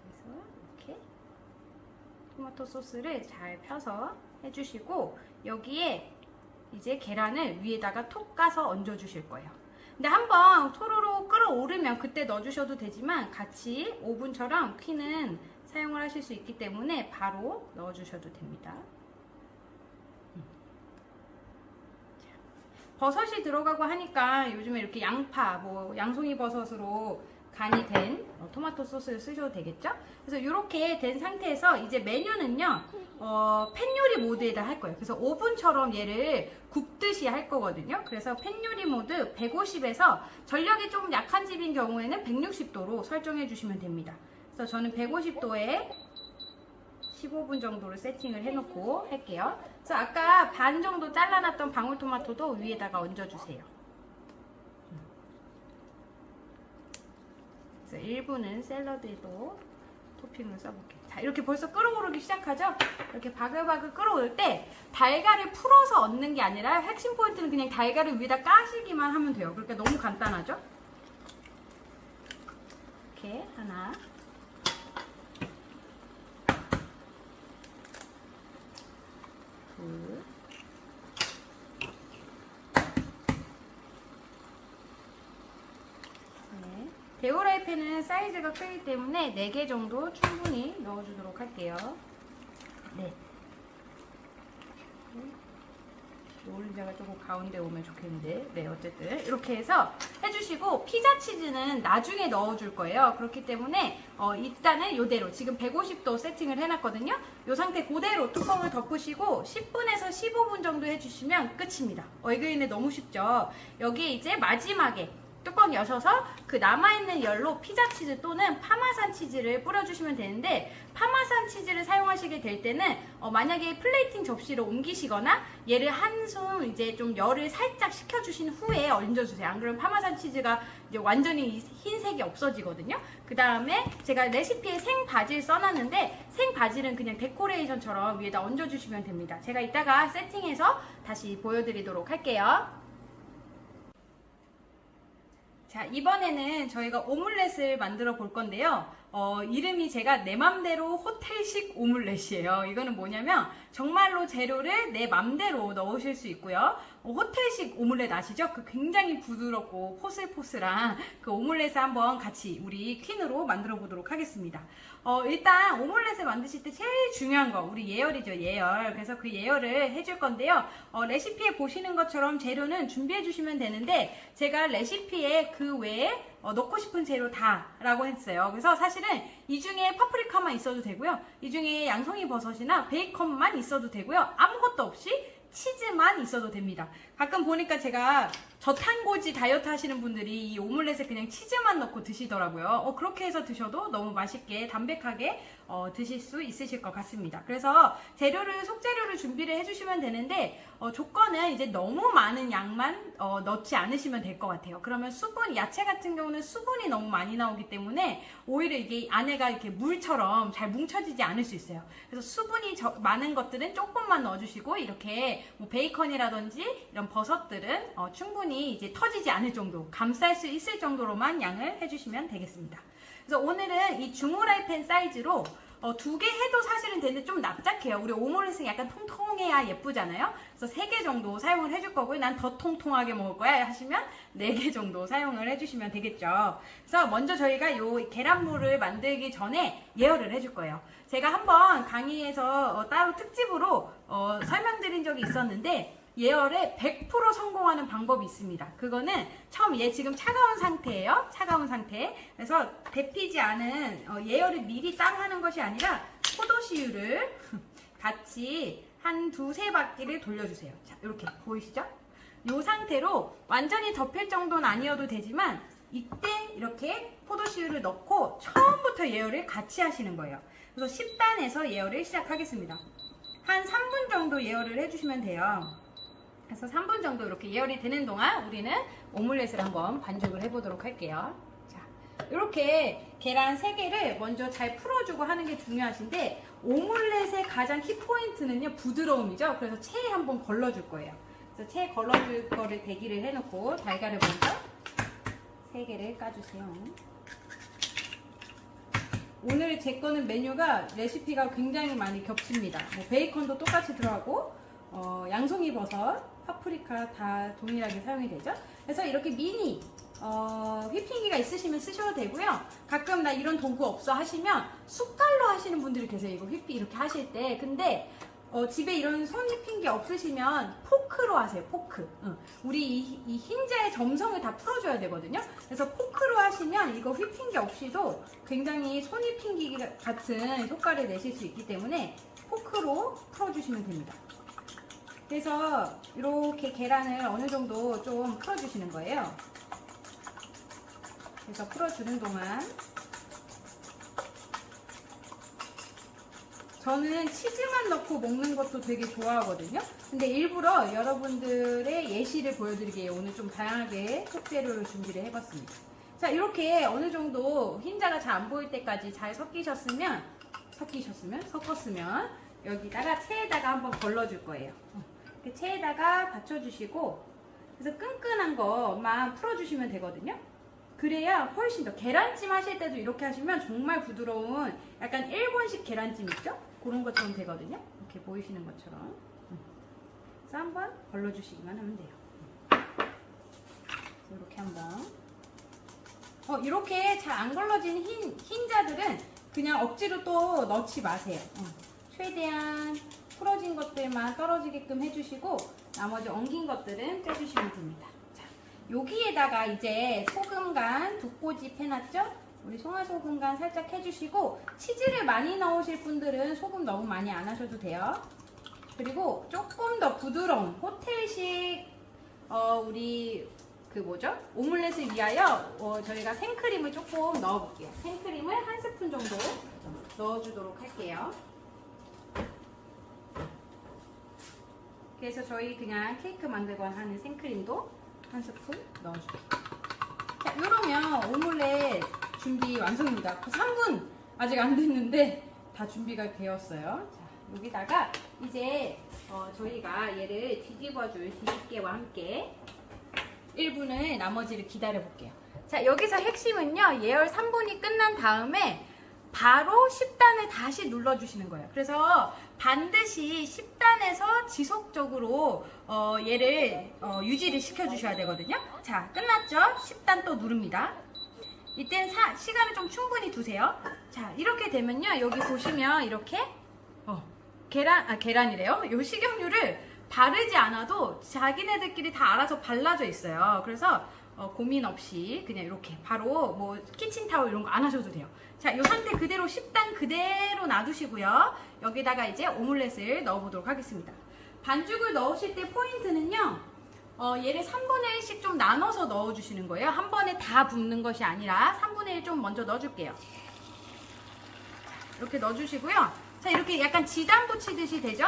그래서 이렇게 토마토 소스를 잘 펴서 해주시고 여기에 이제 계란을 위에다가 톡 까서 얹어주실 거예요. 근데 한번 토로로 끓어오르면 그때 넣어주셔도 되지만 같이 오븐처럼 퀴는 사용을 하실 수 있기 때문에 바로 넣어주셔도 됩니다. 버섯이 들어가고 하니까 요즘에 이렇게 양파, 뭐 양송이 버섯으로 간이 된 토마토 소스를 쓰셔도 되겠죠? 그래서 이렇게 된 상태에서 이제 메뉴는요, 팬 요리 모드에다 할 거예요. 그래서 오븐처럼 얘를 굽듯이 할 거거든요. 그래서 팬 요리 모드 150에서 전력이 조금 약한 집인 경우에는 160도로 설정해 주시면 됩니다. 그래서 저는 150도에 15분 정도를 세팅을 해놓고 할게요. 그래서 아까 반 정도 잘라놨던 방울토마토도 위에다가 얹어주세요. 그래서 1분은 샐러드에도 토핑을 써볼게요. 자, 이렇게 벌써 끓어오르기 시작하죠? 이렇게 바글바글 끓어올 때 달걀을 풀어서 얹는 게 아니라 핵심 포인트는 그냥 달걀을 위에다 까시기만 하면 돼요. 그러니까 너무 간단하죠? 이렇게 하나, 둘, 네. 대후라이팬은 사이즈가 크기 때문에 4개 정도 충분히 넣어주도록 할게요. 네. 노른자가 조금 가운데 오면 좋겠는데, 네, 어쨌든 이렇게 해서 해주시고 피자 치즈는 나중에 넣어줄 거예요. 그렇기 때문에 일단은 이대로 지금 150도 세팅을 해놨거든요. 이 상태 그대로 뚜껑을 덮으시고 10분에서 15분 정도 해주시면 끝입니다. 이거 너무 쉽죠? 여기에 이제 마지막에 뚜껑 여셔서 그 남아있는 열로 피자 치즈 또는 파마산 치즈를 뿌려주시면 되는데, 파마산 치즈를 사용하시게 될 때는 만약에 플레이팅 접시로 옮기시거나 얘를 한숨 이제 좀 열을 살짝 식혀주신 후에 얹어주세요. 안 그러면 파마산 치즈가 이제 완전히 흰색이 없어지거든요. 그 다음에 제가 레시피에 생 바질 써놨는데 생 바질은 그냥 데코레이션처럼 위에다 얹어주시면 됩니다. 제가 이따가 세팅해서 다시 보여드리도록 할게요. 자, 이번에는 저희가 오믈렛을 만들어 볼 건데요. 이름이 제가 내 맘대로 호텔식 오믈렛이에요. 이거는 뭐냐면 정말로 재료를 내 맘대로 넣으실 수 있고요. 호텔식 오믈렛 아시죠? 그 굉장히 부드럽고 포슬포슬한 그 오믈렛을 한번 같이 우리 퀸으로 만들어 보도록 하겠습니다. 일단 오믈렛을 만드실 때 제일 중요한 거 우리 예열이죠, 예열. 그래서 그 예열을 해줄 건데요. 레시피에 보시는 것처럼 재료는 준비해 주시면 되는데 제가 레시피에 그 외에 넣고 싶은 재료 다 라고 했어요. 그래서 사실은 이 중에 파프리카만 있어도 되고요. 이 중에 양송이 버섯이나 베이컨만 있어도 되고요. 아무것도 없이 치즈만 있어도 됩니다. 가끔 보니까 제가 저탄고지 다이어트 하시는 분들이 이 오믈렛에 그냥 치즈만 넣고 드시더라고요. 그렇게 해서 드셔도 너무 맛있게 담백하게 드실 수 있으실 것 같습니다. 그래서 속재료를 준비를 해주시면 되는데 조건은 이제 너무 많은 양만 넣지 않으시면 될 것 같아요. 그러면 야채 같은 경우는 수분이 너무 많이 나오기 때문에 오히려 이게 안에가 이렇게 물처럼 잘 뭉쳐지지 않을 수 있어요. 그래서 수분이 많은 것들은 조금만 넣어주시고 이렇게 뭐 베이컨이라든지 이런 버섯들은 충분히 이제 터지지 않을 정도, 감쌀 수 있을 정도로만 양을 해주시면 되겠습니다. 그래서 오늘은 이 중후라이팬 사이즈로 두 개 해도 사실은 되는데 좀 납작해요. 우리 오므라이스는 약간 통통해야 예쁘잖아요. 그래서 3개 정도 사용을 해줄 거고요. 난 더 통통하게 먹을 거야 하시면 4개 정도 사용을 해주시면 되겠죠. 그래서 먼저 저희가 요 계란물을 만들기 전에 예열을 해줄 거예요. 제가 한번 강의에서 따로 특집으로 설명드린 적이 있었는데 예열에 100% 성공하는 방법이 있습니다. 그거는 처음 얘 지금 차가운 상태예요. 차가운 상태. 그래서 데피지 않은 예열을 미리 딱 하는 것이 아니라 포도씨유를 같이 한 2-3바퀴를 돌려주세요. 자, 이렇게 보이시죠? 이 상태로 완전히 덮일 정도는 아니어도 되지만 이때 이렇게 포도씨유를 넣고 처음부터 예열을 같이 하시는 거예요. 그래서 10단에서 예열을 시작하겠습니다. 한 3분 정도 예열을 해주시면 돼요. 그래서 3분 정도 이렇게 예열이 되는 동안 우리는 오믈렛을 한번 반죽을 해보도록 할게요. 자, 이렇게 계란 3개를 먼저 잘 풀어주고 하는 게 중요하신데 오믈렛의 가장 키포인트는요 부드러움이죠. 그래서 체에 한번 걸러줄 거예요. 그래서 체에 걸러줄 거를 대기를 해놓고 달걀을 먼저 3개를 까주세요. 오늘 제 거는 메뉴가 레시피가 굉장히 많이 겹칩니다. 뭐 베이컨도 똑같이 들어가고 양송이 버섯, 파프리카 다 동일하게 사용이 되죠. 그래서 이렇게 미니 휘핑기가 있으시면 쓰셔도 되고요. 가끔 나 이런 도구 없어 하시면 숟갈로 하시는 분들이 계세요. 이거 휘핑 이렇게 하실 때. 근데 집에 이런 손 휘핑기 없으시면 포크로 하세요. 포크. 우리 이 흰자의 점성을 다 풀어줘야 되거든요. 그래서 포크로 하시면 이거 휘핑기 없이도 굉장히 손 휘핑기 같은 효과를 내실 수 있기 때문에 포크로 풀어주시면 됩니다. 그래서 이렇게 계란을 어느 정도 좀 풀어주시는 거예요. 그래서 풀어주는 동안 저는 치즈만 넣고 먹는 것도 되게 좋아하거든요. 근데 일부러 여러분들의 예시를 보여드리기 위해 오늘 좀 다양하게 속재료를 준비를 해봤습니다. 자, 이렇게 어느 정도 흰자가 잘 안 보일 때까지 잘 섞었으면 여기다가 체에다가 한번 걸러줄 거예요. 체에다가 받쳐주시고 그래서 끈끈한 것만 풀어주시면 되거든요. 그래야 훨씬 더 계란찜 하실 때도 이렇게 하시면 정말 부드러운 약간 일본식 계란찜 있죠? 그런 것처럼 되거든요. 이렇게 보이시는 것처럼. 그래서 한번 걸러주시기만 하면 돼요. 이렇게 한번. 이렇게 잘 안 걸러진 흰자들은 그냥 억지로 또 넣지 마세요. 최대한 풀어진 것들만 떨어지게끔 해주시고 나머지 엉긴 것들은 떼주시면 됩니다. 자, 여기에다가 이제 소금간 2꼬집 해놨죠? 우리 송화소금간 살짝 해주시고 치즈를 많이 넣으실 분들은 소금 너무 많이 안 하셔도 돼요. 그리고 조금 더 부드러운 호텔식 우리 오믈렛을 위하여 저희가 생크림을 조금 넣어볼게요. 생크림을 1스푼 정도 넣어주도록 할게요. 그래서 저희 그냥 케이크 만들거나 하는 생크림도 1스푼 넣어줄게요. 자, 이러면 오믈렛 준비 완성입니다. 3분 아직 안 됐는데 다 준비가 되었어요. 자, 여기다가 이제 저희가 얘를 뒤집어줄 뒤집개와 함께 1분을 나머지를 기다려 볼게요. 자, 여기서 핵심은요, 예열 3분이 끝난 다음에 바로 10단을 다시 눌러주시는 거예요. 그래서 반드시 10단에서 지속적으로 얘를 유지를 시켜주셔야 되거든요. 자, 끝났죠? 10단 또 누릅니다. 이땐 시간을 좀 충분히 두세요. 자, 이렇게 되면요, 여기 보시면 이렇게 계란이래요. 요 식용유를 바르지 않아도 자기네들끼리 다 알아서 발라져 있어요. 그래서 고민 없이 그냥 이렇게 바로 뭐 키친타올 이런 거 안 하셔도 돼요. 자, 이 상태 그대로 10단 그대로 놔두시고요. 여기다가 이제 오믈렛을 넣어보도록 하겠습니다. 반죽을 넣으실 때 포인트는요, 얘를 3분의 1씩 좀 나눠서 넣어주시는 거예요. 한 번에 다 붓는 것이 아니라 3분의 1 좀 먼저 넣어줄게요. 이렇게 넣어주시고요. 자, 이렇게 약간 지단 붙이듯이 되죠?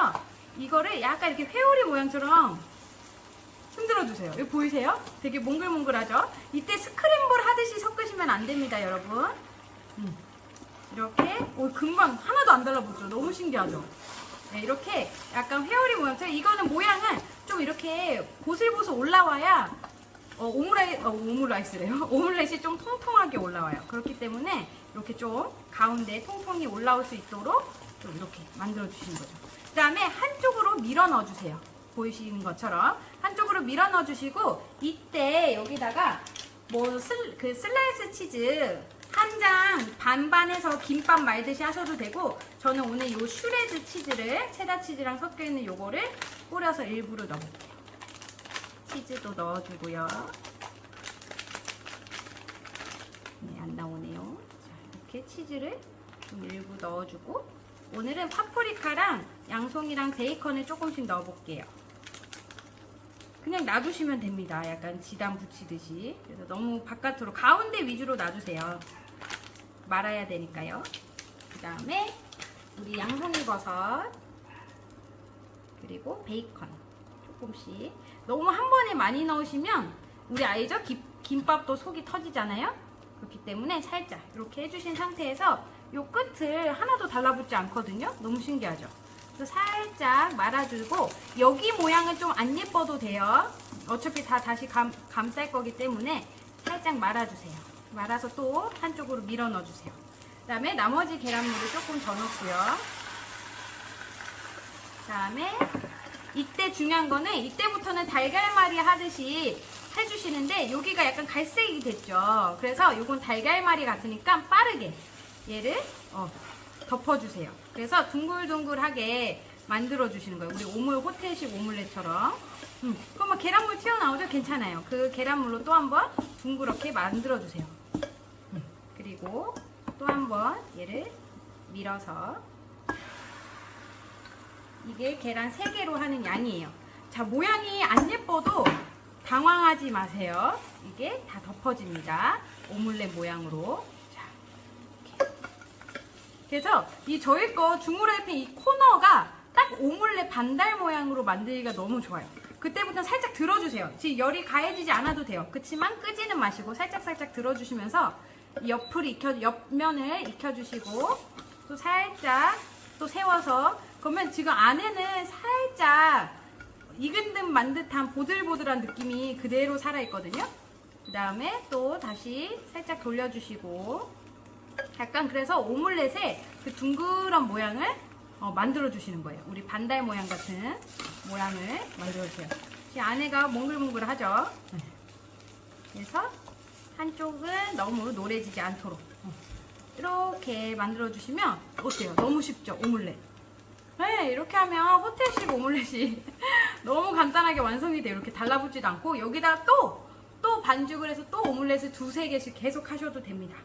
이거를 약간 이렇게 회오리 모양처럼 흔들어주세요. 이거 보이세요? 되게 몽글몽글하죠? 이때 스크램블 하듯이 섞으시면 안 됩니다, 여러분. 이렇게 금방 하나도 안 달라붙죠? 너무 신기하죠? 네, 이렇게 약간 회오리 모양처럼 이거는 모양은 좀 이렇게 보슬보슬 올라와야 오므라이스래요. 오믈렛이 좀 통통하게 올라와요. 그렇기 때문에 이렇게 좀 가운데 통통이 올라올 수 있도록 좀 이렇게 만들어 주시는 거죠. 그 다음에 한쪽으로 밀어 넣어 주세요. 보이시는 것처럼 한쪽으로 밀어 넣어 주시고, 이때 여기다가 뭐 슬라이스 치즈 한 장 반반해서 김밥 말듯이 하셔도 되고, 저는 오늘 요 슈레드 치즈를 체다 치즈랑 섞여 있는 요거를 뿌려서 일부러 넣어볼게요. 치즈도 넣어주고요. 네, 안 나오네요. 자, 이렇게 치즈를 좀 일부 넣어주고, 오늘은 파프리카랑 양송이랑 베이컨을 조금씩 넣어볼게요. 그냥 놔두시면 됩니다. 약간 지단 붙이듯이. 그래서 너무 바깥으로, 가운데 위주로 놔주세요. 말아야 되니까요. 그 다음에 우리 양송이 버섯, 그리고 베이컨 조금씩. 너무 한 번에 많이 넣으시면 우리 알죠? 김밥도 속이 터지잖아요. 그렇기 때문에 살짝 이렇게 해주신 상태에서 요 끝을 하나도 달라붙지 않거든요. 너무 신기하죠? 그래서 살짝 말아주고, 여기 모양은 좀 안 예뻐도 돼요. 어차피 다 다시 감쌀 거기 때문에 살짝 말아주세요. 말아서 또 한쪽으로 밀어 넣어주세요. 그 다음에 나머지 계란물을 조금 더 넣고요. 그 다음에 이때 중요한 거는, 이때부터는 달걀말이 하듯이 해주시는데, 여기가 약간 갈색이 됐죠. 그래서 이건 달걀말이 같으니까 빠르게 얘를 덮어주세요. 그래서 둥글둥글하게 만들어주시는 거예요. 우리 호텔식 오믈렛처럼. 그러면 계란물 튀어나오죠? 괜찮아요. 그 계란물로 또 한번 둥그렇게 만들어주세요. 그리고 또 한번 얘를 밀어서, 이게 계란 3개로 하는 양이에요. 자, 모양이 안 예뻐도 당황하지 마세요. 이게 다 덮어집니다. 오믈렛 모양으로. 자, 이렇게. 그래서 이 저희 거 주무레핑 이 코너가 딱 오믈렛 반달 모양으로 만들기가 너무 좋아요. 그때부터 살짝 들어주세요. 지금 열이 가해지지 않아도 돼요. 그렇지만 끄지는 마시고 살짝 들어주시면서 옆면을 익혀주시고, 또 살짝 또 세워서, 그러면 지금 안에는 살짝 익은 듯 만 듯한 보들보들한 느낌이 그대로 살아있거든요. 그 다음에 또 다시 살짝 돌려주시고, 약간 그래서 오믈렛의 그 둥그런 모양을 만들어주시는 거예요. 우리 반달 모양 같은 모양을 만들어주세요. 이 안에가 몽글몽글하죠. 그래서 한쪽은 너무 노래지지 않도록 이렇게 만들어주시면 어때요? 너무 쉽죠? 오믈렛. 네, 이렇게 하면 호텔식 오믈렛이 너무 간단하게 완성이 돼요. 이렇게 달라붙지도 않고, 여기다 또 반죽을 해서 또 오믈렛을 2-3개씩 계속 하셔도 됩니다.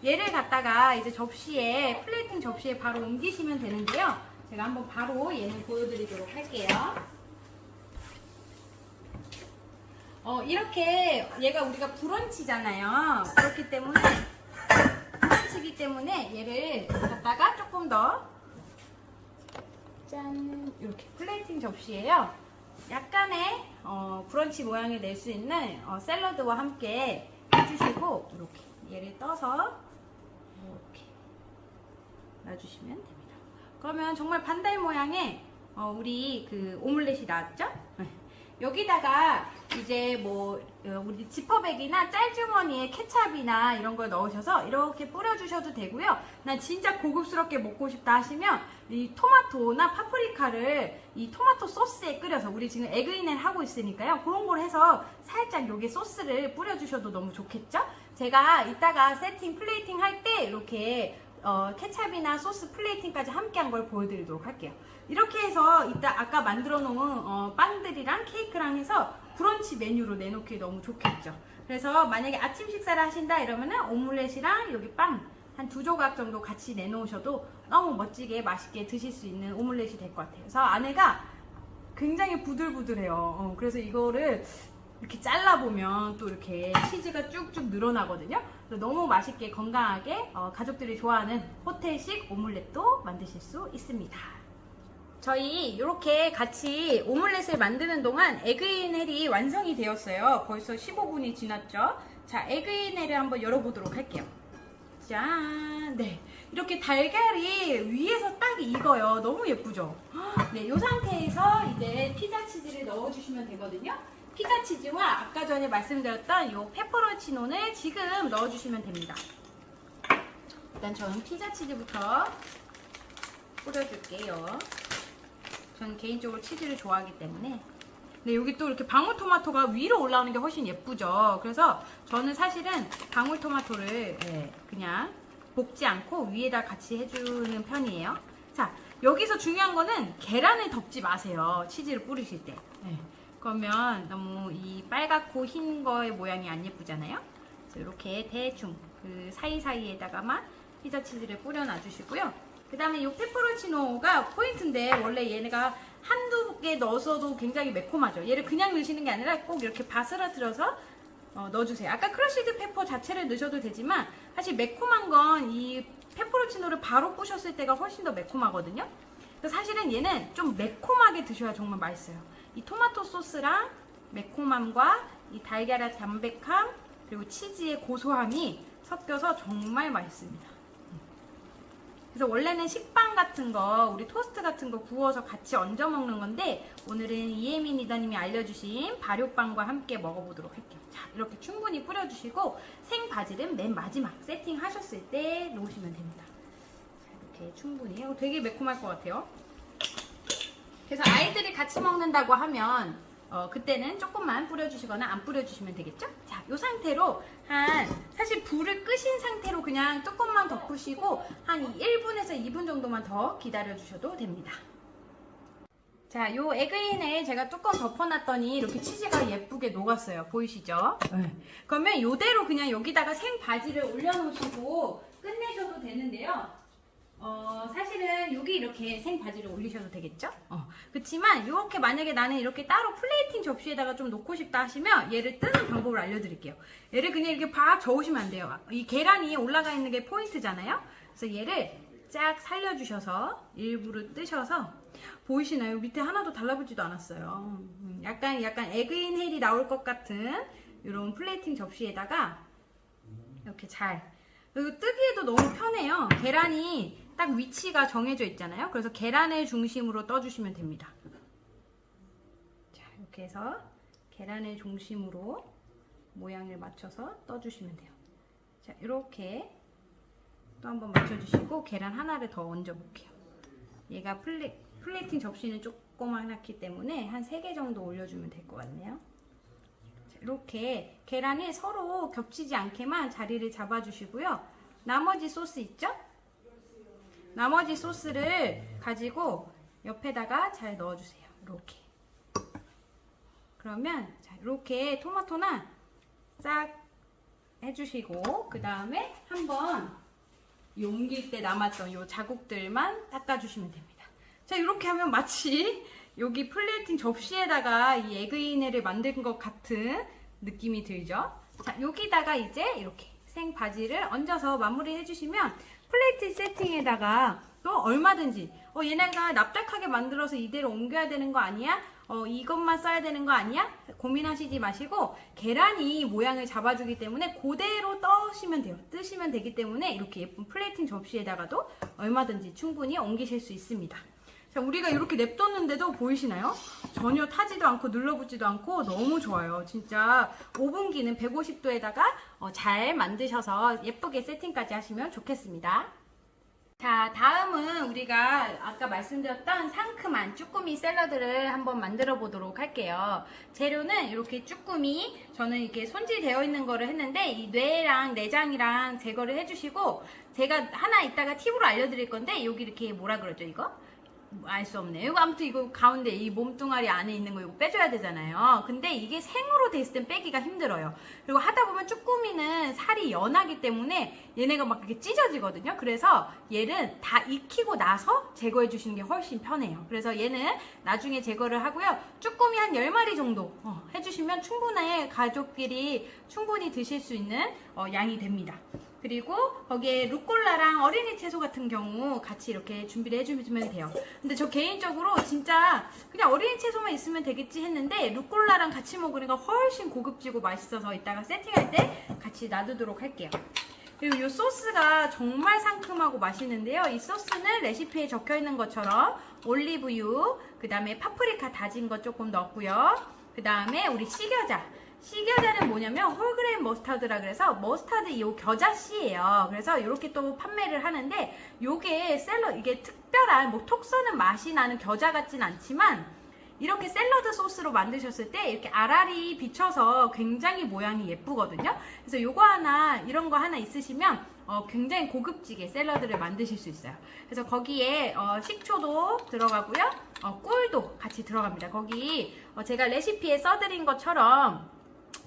얘를 갖다가 이제 접시에, 플레이팅 접시에 바로 옮기시면 되는데요. 제가 한번 바로 얘는 보여드리도록 할게요. 이렇게 얘가 우리가 브런치잖아요. 그렇기 때문에, 브런치이기 때문에 얘를 갖다가 조금 더, 짠, 이렇게 플레이팅 접시예요. 약간의 브런치 모양을 낼 수 있는 샐러드와 함께 해주시고, 이렇게 얘를 떠서 이렇게 놔주시면 됩니다. 그러면 정말 반달 모양의 우리 그 오믈렛이 나왔죠? 여기다가 이제 뭐 우리 지퍼백이나 짤주머니에 케찹이나 이런 걸 넣으셔서 이렇게 뿌려주셔도 되고요. 난 진짜 고급스럽게 먹고 싶다 하시면 이 토마토나 파프리카를 이 토마토 소스에 끓여서, 우리 지금 에그인을 하고 있으니까요, 그런 걸 해서 살짝 여기 소스를 뿌려주셔도 너무 좋겠죠? 제가 이따가 세팅 플레이팅 할 때 이렇게 케찹이나 소스 플레이팅까지 함께 한 걸 보여드리도록 할게요. 이렇게 해서 이따 아까 만들어 놓은 빵들이랑 케이크랑 해서 브런치 메뉴로 내놓기 너무 좋겠죠. 그래서 만약에 아침 식사를 하신다 이러면은 오믈렛이랑 여기 빵 한 2조각 정도 같이 내놓으셔도 너무 멋지게 맛있게 드실 수 있는 오믈렛이 될 것 같아요. 그래서 안에가 굉장히 부들부들해요. 그래서 이거를 이렇게 잘라보면 또 이렇게 치즈가 쭉쭉 늘어나거든요. 너무 맛있게 건강하게 가족들이 좋아하는 호텔식 오믈렛도 만드실 수 있습니다. 저희 이렇게 같이 오믈렛을 만드는 동안 에그인헬이 완성이 되었어요. 벌써 15분이 지났죠. 자, 에그인헬을 한번 열어보도록 할게요. 짠! 네, 이렇게 달걀이 위에서 딱 익어요. 너무 예쁘죠? 네, 이 상태에서 이제 피자 치즈를 넣어주시면 되거든요. 피자 치즈와 아까 전에 말씀드렸던 이 페퍼론치노를 지금 넣어주시면 됩니다. 일단 저는 피자 치즈부터 뿌려줄게요. 저는 개인적으로 치즈를 좋아하기 때문에. 근데 여기 또 이렇게 방울토마토가 위로 올라오는 게 훨씬 예쁘죠. 그래서 저는 사실은 방울토마토를 그냥 볶지 않고 위에다 같이 해주는 편이에요. 자, 여기서 중요한 거는 계란을 덮지 마세요. 치즈를 뿌리실 때. 그러면 너무 이 빨갛고 흰 거의 모양이 안 예쁘잖아요. 그래서 이렇게 대충 그 사이사이에다가만 피자 치즈를 뿌려놔 주시고요. 그 다음에 이 페퍼로치노가 포인트인데 원래 얘네가 한두 개 넣어서도 굉장히 매콤하죠. 얘를 그냥 넣으시는 게 아니라 꼭 이렇게 바스러뜨려서 넣어주세요. 아까 크러쉬드 페퍼 자체를 넣으셔도 되지만 사실 매콤한 건 이 페퍼로치노를 바로 부셨을 때가 훨씬 더 매콤하거든요. 그래서 사실은 얘는 좀 매콤하게 드셔야 정말 맛있어요. 이 토마토 소스랑 매콤함과 이 달걀의 담백함 그리고 치즈의 고소함이 섞여서 정말 맛있습니다. 그래서 원래는 식빵 같은 거, 우리 토스트 같은 거 구워서 같이 얹어 먹는 건데 오늘은 이혜민 리더님이 알려주신 발효빵과 함께 먹어보도록 할게요. 자, 이렇게 충분히 뿌려주시고 생바질은 맨 마지막 세팅하셨을 때 놓으시면 됩니다. 자, 이렇게 충분히. 되게 매콤할 것 같아요. 그래서 아이들이 같이 먹는다고 하면 그때는 조금만 뿌려주시거나 안 뿌려주시면 되겠죠? 자, 이 상태로 사실 불을 끄신 상태로 그냥 조금만 덮으시고 한 1분에서 2분 정도만 더 기다려주셔도 됩니다. 자, 요 에그인을 제가 뚜껑 덮어놨더니 이렇게 치즈가 예쁘게 녹았어요. 보이시죠? 그러면 이대로 그냥 여기다가 생바지를 올려놓으시고 끝내셔도 되는데요. 사실은 여기 이렇게 생바지를 올리셔도 되겠죠? 그렇지만 이렇게 만약에 나는 이렇게 따로 플레이팅 접시에다가 좀 놓고 싶다 하시면 얘를 뜨는 방법을 알려드릴게요. 얘를 그냥 이렇게 팍 저으시면 안 돼요. 이 계란이 올라가 있는 게 포인트잖아요? 그래서 얘를 쫙 살려주셔서 일부러 뜨셔서 보이시나요? 밑에 하나도 달라붙지도 않았어요. 약간 에그인 헬이 나올 것 같은 이런 플레이팅 접시에다가 이렇게 잘 그리고 뜨기에도 너무 편해요. 계란이 딱 위치가 정해져 있잖아요. 그래서 계란을 중심으로 떠주시면 됩니다. 자, 이렇게 해서 계란을 중심으로 모양을 맞춰서 떠주시면 돼요. 자, 이렇게 또 한번 맞춰주시고 계란 하나를 더 얹어볼게요. 얘가 플레이팅 접시는 조그맣기 때문에 한 3개 정도 올려주면 될 것 같네요. 이렇게 계란이 서로 겹치지 않게만 자리를 잡아주시고요. 나머지 소스 있죠? 나머지 소스를 가지고 옆에다가 잘 넣어주세요. 이렇게. 그러면 자, 이렇게 토마토나 싹 해주시고 그 다음에 한번 옮길 때 남았던 이 자국들만 닦아주시면 됩니다. 자, 이렇게 하면 마치 여기 플레이팅 접시에다가 이 에그이네를 만든 것 같은 느낌이 들죠? 자, 여기다가 이제 이렇게 생바지를 얹어서 마무리 해주시면 플레이트 세팅에다가 또 얼마든지 얘네가 납작하게 만들어서 이대로 옮겨야 되는 거 아니야? 이것만 써야 되는 거 아니야? 고민하시지 마시고 계란이 모양을 잡아주기 때문에 그대로 떠시면 돼요. 뜨시면 되기 때문에 이렇게 예쁜 플레이팅 접시에다가도 얼마든지 충분히 옮기실 수 있습니다. 자, 우리가 이렇게 냅뒀는데도 보이시나요? 전혀 타지도 않고 눌러붙지도 않고 너무 좋아요. 진짜 오븐기는 150도에다가 잘 만드셔서 예쁘게 세팅까지 하시면 좋겠습니다. 자, 다음은 우리가 아까 말씀드렸던 상큼한 쭈꾸미 샐러드를 한번 만들어 보도록 할게요. 재료는 이렇게 쭈꾸미, 저는 이렇게 손질되어 있는 거를 했는데 이 뇌랑 내장이랑 제거를 해주시고 제가 하나 이따가 팁으로 알려드릴 건데 여기 이렇게 뭐라 그러죠 이거? 알 수 없네요. 이거 아무튼 이거 가운데 이 몸뚱아리 안에 있는 거 이거 빼줘야 되잖아요. 근데 이게 생으로 돼 있을 땐 빼기가 힘들어요. 그리고 하다 보면 쭈꾸미는 살이 연하기 때문에 얘네가 막 이렇게 찢어지거든요. 그래서 얘는 다 익히고 나서 제거해 주시는 게 훨씬 편해요. 그래서 얘는 나중에 제거를 하고요. 쭈꾸미 한 10마리 정도 해주시면 충분해 가족끼리 충분히 드실 수 있는 양이 됩니다. 그리고 거기에 루꼴라랑 어린이 채소 같은 경우 같이 이렇게 준비를 해주시면 돼요. 근데 저 개인적으로 진짜 그냥 어린이 채소만 있으면 되겠지 했는데 루꼴라랑 같이 먹으니까 훨씬 고급지고 맛있어서 이따가 세팅할 때 같이 놔두도록 할게요. 그리고 이 소스가 정말 상큼하고 맛있는데요. 이 소스는 레시피에 적혀 있는 것처럼 올리브유, 그 다음에 파프리카 다진 거 조금 넣었고요. 그 다음에 우리 식여자. 씨겨자는 뭐냐면 홀그레인 머스타드라 그래서 머스타드 이 겨자씨예요. 그래서 이렇게 또 판매를 하는데 요게 이게 특별한 뭐 톡 쏘는 맛이 나는 겨자 같진 않지만 이렇게 샐러드 소스로 만드셨을 때 이렇게 알알이 비쳐서 굉장히 모양이 예쁘거든요. 그래서 요거 하나 이런 거 하나 있으시면 굉장히 고급지게 샐러드를 만드실 수 있어요. 그래서 거기에 식초도 들어가고요. 꿀도 같이 들어갑니다. 거기 제가 레시피에 써드린 것처럼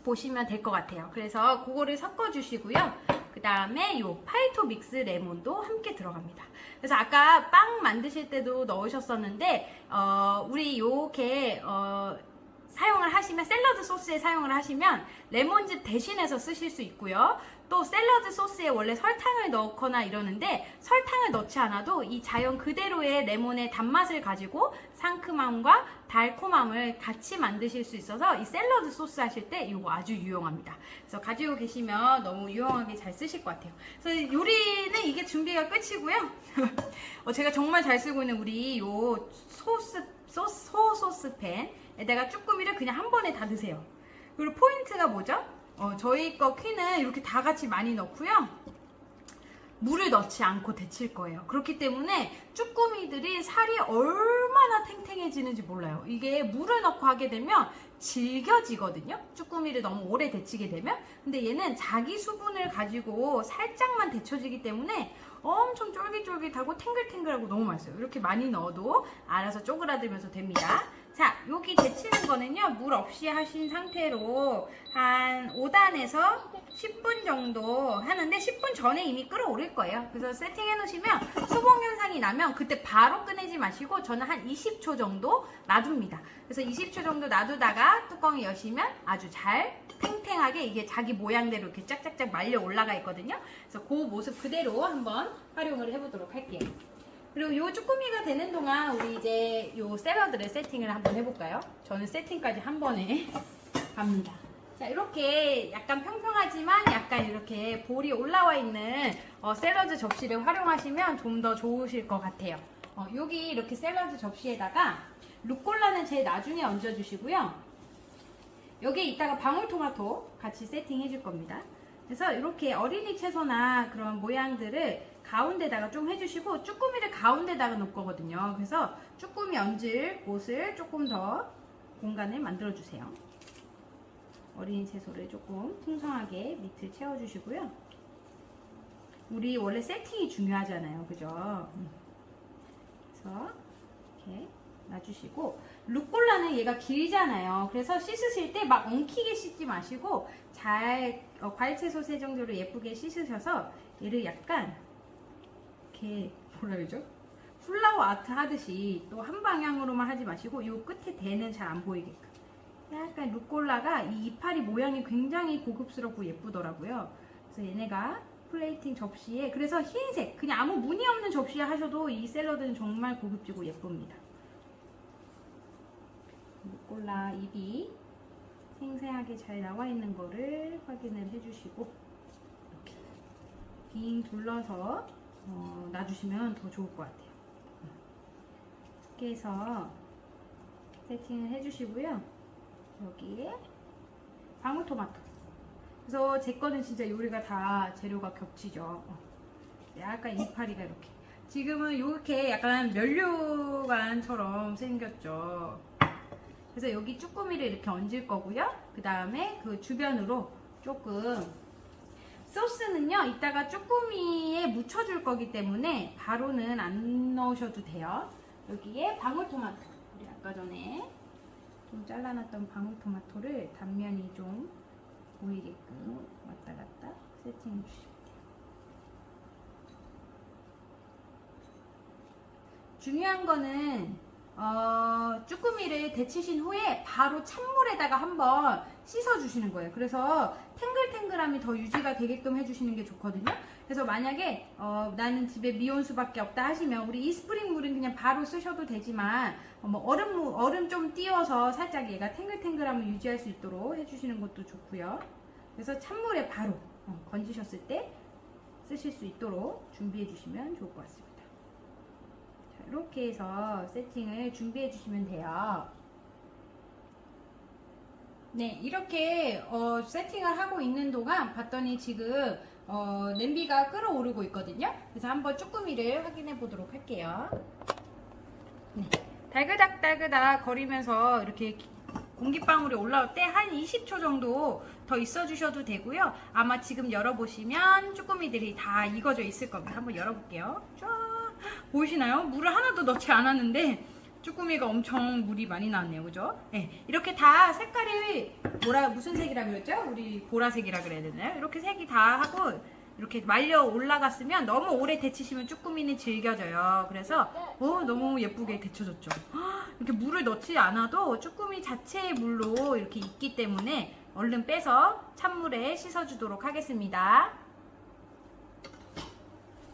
보시면 될 것 같아요. 그래서 그거를 섞어주시고요. 그 다음에 요 파이토 믹스 레몬도 함께 들어갑니다. 그래서 아까 빵 만드실 때도 넣으셨었는데 우리 요렇게 사용을 하시면 샐러드 소스에 사용을 하시면 레몬즙 대신해서 쓰실 수 있고요. 또 샐러드 소스에 원래 설탕을 넣거나 이러는데 설탕을 넣지 않아도 이 자연 그대로의 레몬의 단맛을 가지고 상큼함과 달콤함을 같이 만드실 수 있어서 이 샐러드 소스 하실 때 이거 아주 유용합니다. 그래서 가지고 계시면 너무 유용하게 잘 쓰실 것 같아요. 그래서 요리는 이게 준비가 끝이고요. 제가 정말 잘 쓰고 있는 우리 요 소소스팬에다가 쭈꾸미를 그냥 한 번에 다 드세요. 그리고 포인트가 뭐죠? 저희 거 퀸은 이렇게 다 같이 많이 넣고요. 물을 넣지 않고 데칠 거예요. 그렇기 때문에 쭈꾸미들이 살이 얼마나 탱탱해지는지 몰라요. 이게 물을 넣고 하게 되면 질겨지거든요. 쭈꾸미를 너무 오래 데치게 되면. 근데 얘는 자기 수분을 가지고 살짝만 데쳐지기 때문에 엄청 쫄깃쫄깃하고 탱글탱글하고 너무 맛있어요. 이렇게 많이 넣어도 알아서 쪼그라들면서 됩니다. 자, 여기 데치는 거는요, 물 없이 하신 상태로 한 5단에서 10분 정도 하는데 10분 전에 이미 끓어오를 거예요. 그래서 세팅해 놓으시면 수봉 현상이 나면 그때 바로 꺼내지 마시고 저는 한 20초 정도 놔둡니다. 그래서 20초 정도 놔두다가 뚜껑을 여시면 아주 잘 탱탱하게 이게 자기 모양대로 이렇게 짝짝짝 말려 올라가 있거든요. 그래서 그 모습 그대로 한번 활용을 해보도록 할게요. 그리고 요 쭈꾸미가 되는 동안 우리 이제 요 샐러드를 세팅을 한번 해볼까요? 저는 세팅까지 한 번에 갑니다. 자, 이렇게 약간 평평하지만 약간 이렇게 볼이 올라와 있는 샐러드 접시를 활용하시면 좀 더 좋으실 것 같아요. 여기 이렇게 샐러드 접시에다가 루꼴라는 제일 나중에 얹어주시고요. 여기에 이따가 방울토마토 같이 세팅해 줄 겁니다. 그래서 이렇게 어린이 채소나 그런 모양들을 가운데다가 좀 해주시고 쭈꾸미를 가운데다가 놓을 거거든요. 그래서 쭈꾸미 얹을 곳을 조금 더 공간을 만들어 주세요. 어린이 채소를 조금 풍성하게 밑을 채워주시고요. 우리 원래 세팅이 중요하잖아요. 그죠? 그래서 이렇게 놔주시고 루꼴라는 얘가 길잖아요. 그래서 씻으실 때 막 엉키게 씻지 마시고 잘 과일채소 세정제로 예쁘게 씻으셔서 얘를 약간 이렇게 뭐라 그러죠? 플라워 아트 하듯이 또 한 방향으로만 하지 마시고 이 끝에 대는 잘 안 보이게끔 약간 루꼴라가 이 이파리 모양이 굉장히 고급스럽고 예쁘더라고요. 그래서 얘네가 플레이팅 접시에 그래서 흰색 그냥 아무 무늬 없는 접시에 하셔도 이 샐러드는 정말 고급지고 예쁩니다. 루꼴라 잎이 생생하게 잘 나와 있는 거를 확인을 해주시고 이렇게 빙 둘러서 놔주시면 더 좋을 것 같아요. 이렇게 해서 세팅을 해주시고요. 여기에 방울토마토. 그래서 제 거는 진짜 요리가 다 재료가 겹치죠. 약간 이파리가 이렇게. 지금은 이렇게 약간 면류관처럼 생겼죠. 그래서 여기 쭈꾸미를 이렇게 얹을 거고요. 그 다음에 그 주변으로 조금 소스는요 이따가 쭈꾸미에 묻혀줄 거기 때문에 바로는 안 넣으셔도 돼요. 여기에 방울토마토 우리 아까 전에 좀 잘라놨던 방울토마토를 단면이 좀 보이게끔 왔다 갔다 세팅해 주시면 돼요. 중요한 거는 쭈꾸미를 데치신 후에 바로 찬물에다가 한번 씻어 주시는 거예요. 그래서 탱글탱글함이 더 유지가 되게끔 해주시는 게 좋거든요. 그래서 만약에 나는 집에 미온수밖에 없다 하시면 우리 이스프링 물은 그냥 바로 쓰셔도 되지만 뭐 얼음 좀 띄워서 살짝 얘가 탱글탱글함을 유지할 수 있도록 해주시는 것도 좋고요. 그래서 찬물에 바로 건지셨을 때 쓰실 수 있도록 준비해 주시면 좋을 것 같습니다. 자, 이렇게 해서 세팅을 준비해 주시면 돼요. 네, 이렇게 세팅을 하고 있는 동안 봤더니 지금 냄비가 끓어오르고 있거든요. 그래서 한번 쭈꾸미를 확인해 보도록 할게요. 네, 달그닥달그닥 거리면서 이렇게 공기방울이 올라올 때 한 20초 정도 더 있어 주셔도 되고요. 아마 지금 열어보시면 쭈꾸미들이 다 익어져 있을 겁니다. 한번 열어볼게요. 쫙 보이시나요? 물을 하나도 넣지 않았는데 쭈꾸미가 엄청 물이 많이 나왔네요. 그죠? 네, 이렇게 다 색깔이 무슨 색이라 그랬죠? 우리 보라색이라 그래야 되나요? 이렇게 색이 다 하고 이렇게 말려 올라갔으면 너무 오래 데치시면 쭈꾸미는 질겨져요. 그래서 너무 예쁘게 데쳐졌죠. 이렇게 물을 넣지 않아도 쭈꾸미 자체의 물로 이렇게 익기 때문에 얼른 빼서 찬물에 씻어주도록 하겠습니다.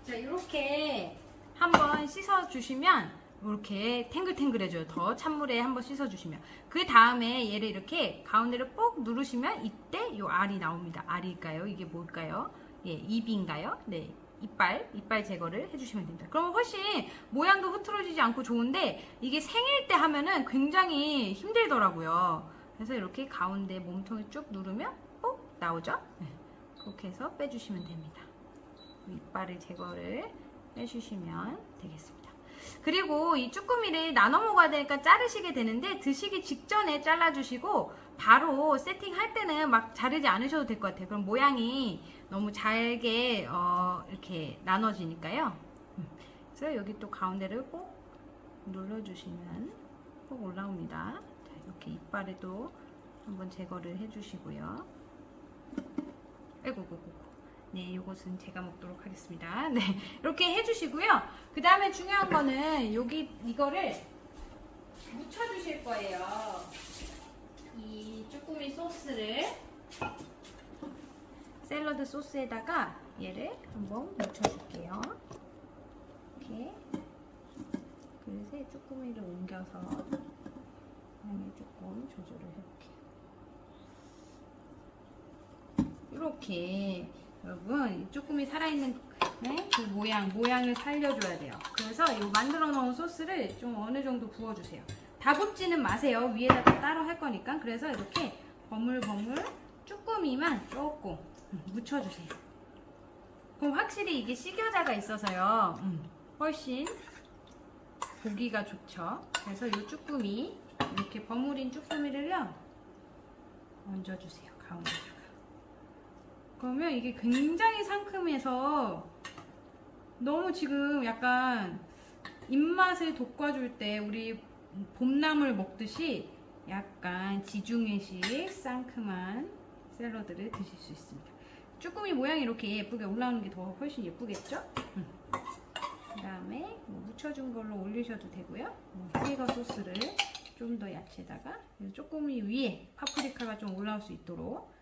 자, 이렇게 한번 씻어주시면 이렇게 탱글탱글해져요. 더 찬물에 한번 씻어주시면. 그 다음에 얘를 이렇게 가운데를 꼭 누르시면 이때 이 알이 나옵니다. 알일까요? 이게 뭘까요? 예, 입인가요? 네, 이빨 제거를 해주시면 됩니다. 그러면 훨씬 모양도 흐트러지지 않고 좋은데 이게 생일 때 하면은 굉장히 힘들더라고요. 그래서 이렇게 가운데 몸통을 쭉 누르면 꼭 나오죠? 네, 그렇게 해서 빼주시면 됩니다. 이빨을 제거를 해주시면 되겠습니다. 그리고 이 쭈꾸미를 나눠 먹어야 되니까 자르시게 되는데 드시기 직전에 잘라주시고 바로 세팅할 때는 막 자르지 않으셔도 될 것 같아요. 그럼 모양이 너무 잘게 이렇게 나눠지니까요. 그래서 여기 또 가운데를 꼭 눌러주시면 꼭 올라옵니다. 자, 이렇게 이빨에도 한번 제거를 해주시고요. 아이고. 네, 이것은 제가 먹도록 하겠습니다. 네, 이렇게 해주시고요. 그 다음에 중요한 거는 이거를 묻혀주실 거예요. 이 쭈꾸미 소스를 샐러드 소스에다가 얘를 한번 묻혀줄게요. 이렇게 그릇에 쭈꾸미를 옮겨서 양을 조금 조절을 해볼게요. 이렇게 여러분, 이 쭈꾸미 살아있는 그 모양을 살려줘야 돼요. 그래서 이 만들어 놓은 소스를 좀 어느 정도 부어주세요. 다 붓지는 마세요. 위에다가 따로 할 거니까. 그래서 이렇게 버물버물 쭈꾸미만 조금 묻혀주세요. 그럼 확실히 이게 식여자가 있어서요. 훨씬 보기가 좋죠. 그래서 이 쭈꾸미, 이렇게 버무린 쭈꾸미를요 얹어주세요. 가운데다가. 그러면 이게 굉장히 상큼해서 너무 지금 약간 입맛을 돋궈줄 때 우리 봄나물 먹듯이 약간 지중해식 상큼한 샐러드를 드실 수 있습니다. 쭈꾸미 모양이 이렇게 예쁘게 올라오는 게 더 훨씬 예쁘겠죠? 그 다음에 묻혀준 걸로 올리셔도 되고요. 비네거 소스를 좀 더 야채에다가 쭈꾸미 위에 파프리카가 좀 올라올 수 있도록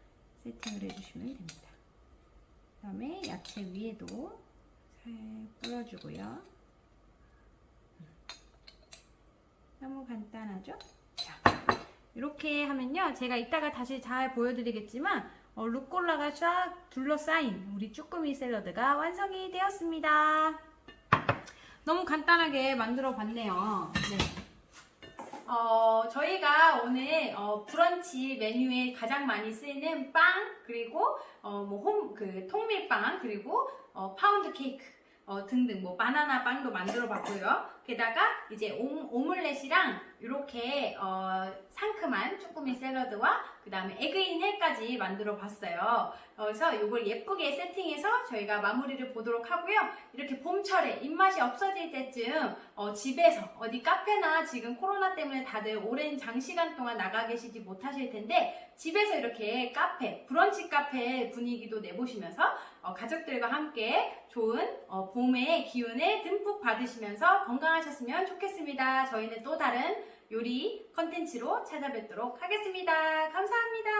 세팅을 해주시면 됩니다. 그 다음에 야채 위에도 살 뿌려주고요. 너무 간단하죠? 자, 이렇게 하면요. 제가 이따가 다시 잘 보여드리겠지만 루꼴라가 쫙 둘러싸인 우리 쭈꾸미 샐러드가 완성이 되었습니다. 너무 간단하게 만들어 봤네요. 네. 저희가 오늘 브런치 메뉴에 가장 많이 쓰이는 빵, 그리고 통밀빵, 그리고 파운드 케이크 등등 바나나 빵도 만들어 봤고요. 게다가 이제 오믈렛이랑 이렇게 상큼한 쭈꾸미 샐러드와 그 다음에 에그인 헬까지 만들어 봤어요. 그래서 이걸 예쁘게 세팅해서 저희가 마무리를 보도록 하고요. 이렇게 봄철에 입맛이 없어질 때쯤 집에서 어디 카페나 지금 코로나 때문에 다들 오랜 장시간 동안 나가 계시지 못하실 텐데 집에서 이렇게 브런치 카페 분위기도 내보시면서 가족들과 함께 좋은 봄의 기운을 듬뿍 받으시면서 건강하셨으면 좋겠습니다. 저희는 또 다른 요리 컨텐츠로 찾아뵙도록 하겠습니다. 감사합니다.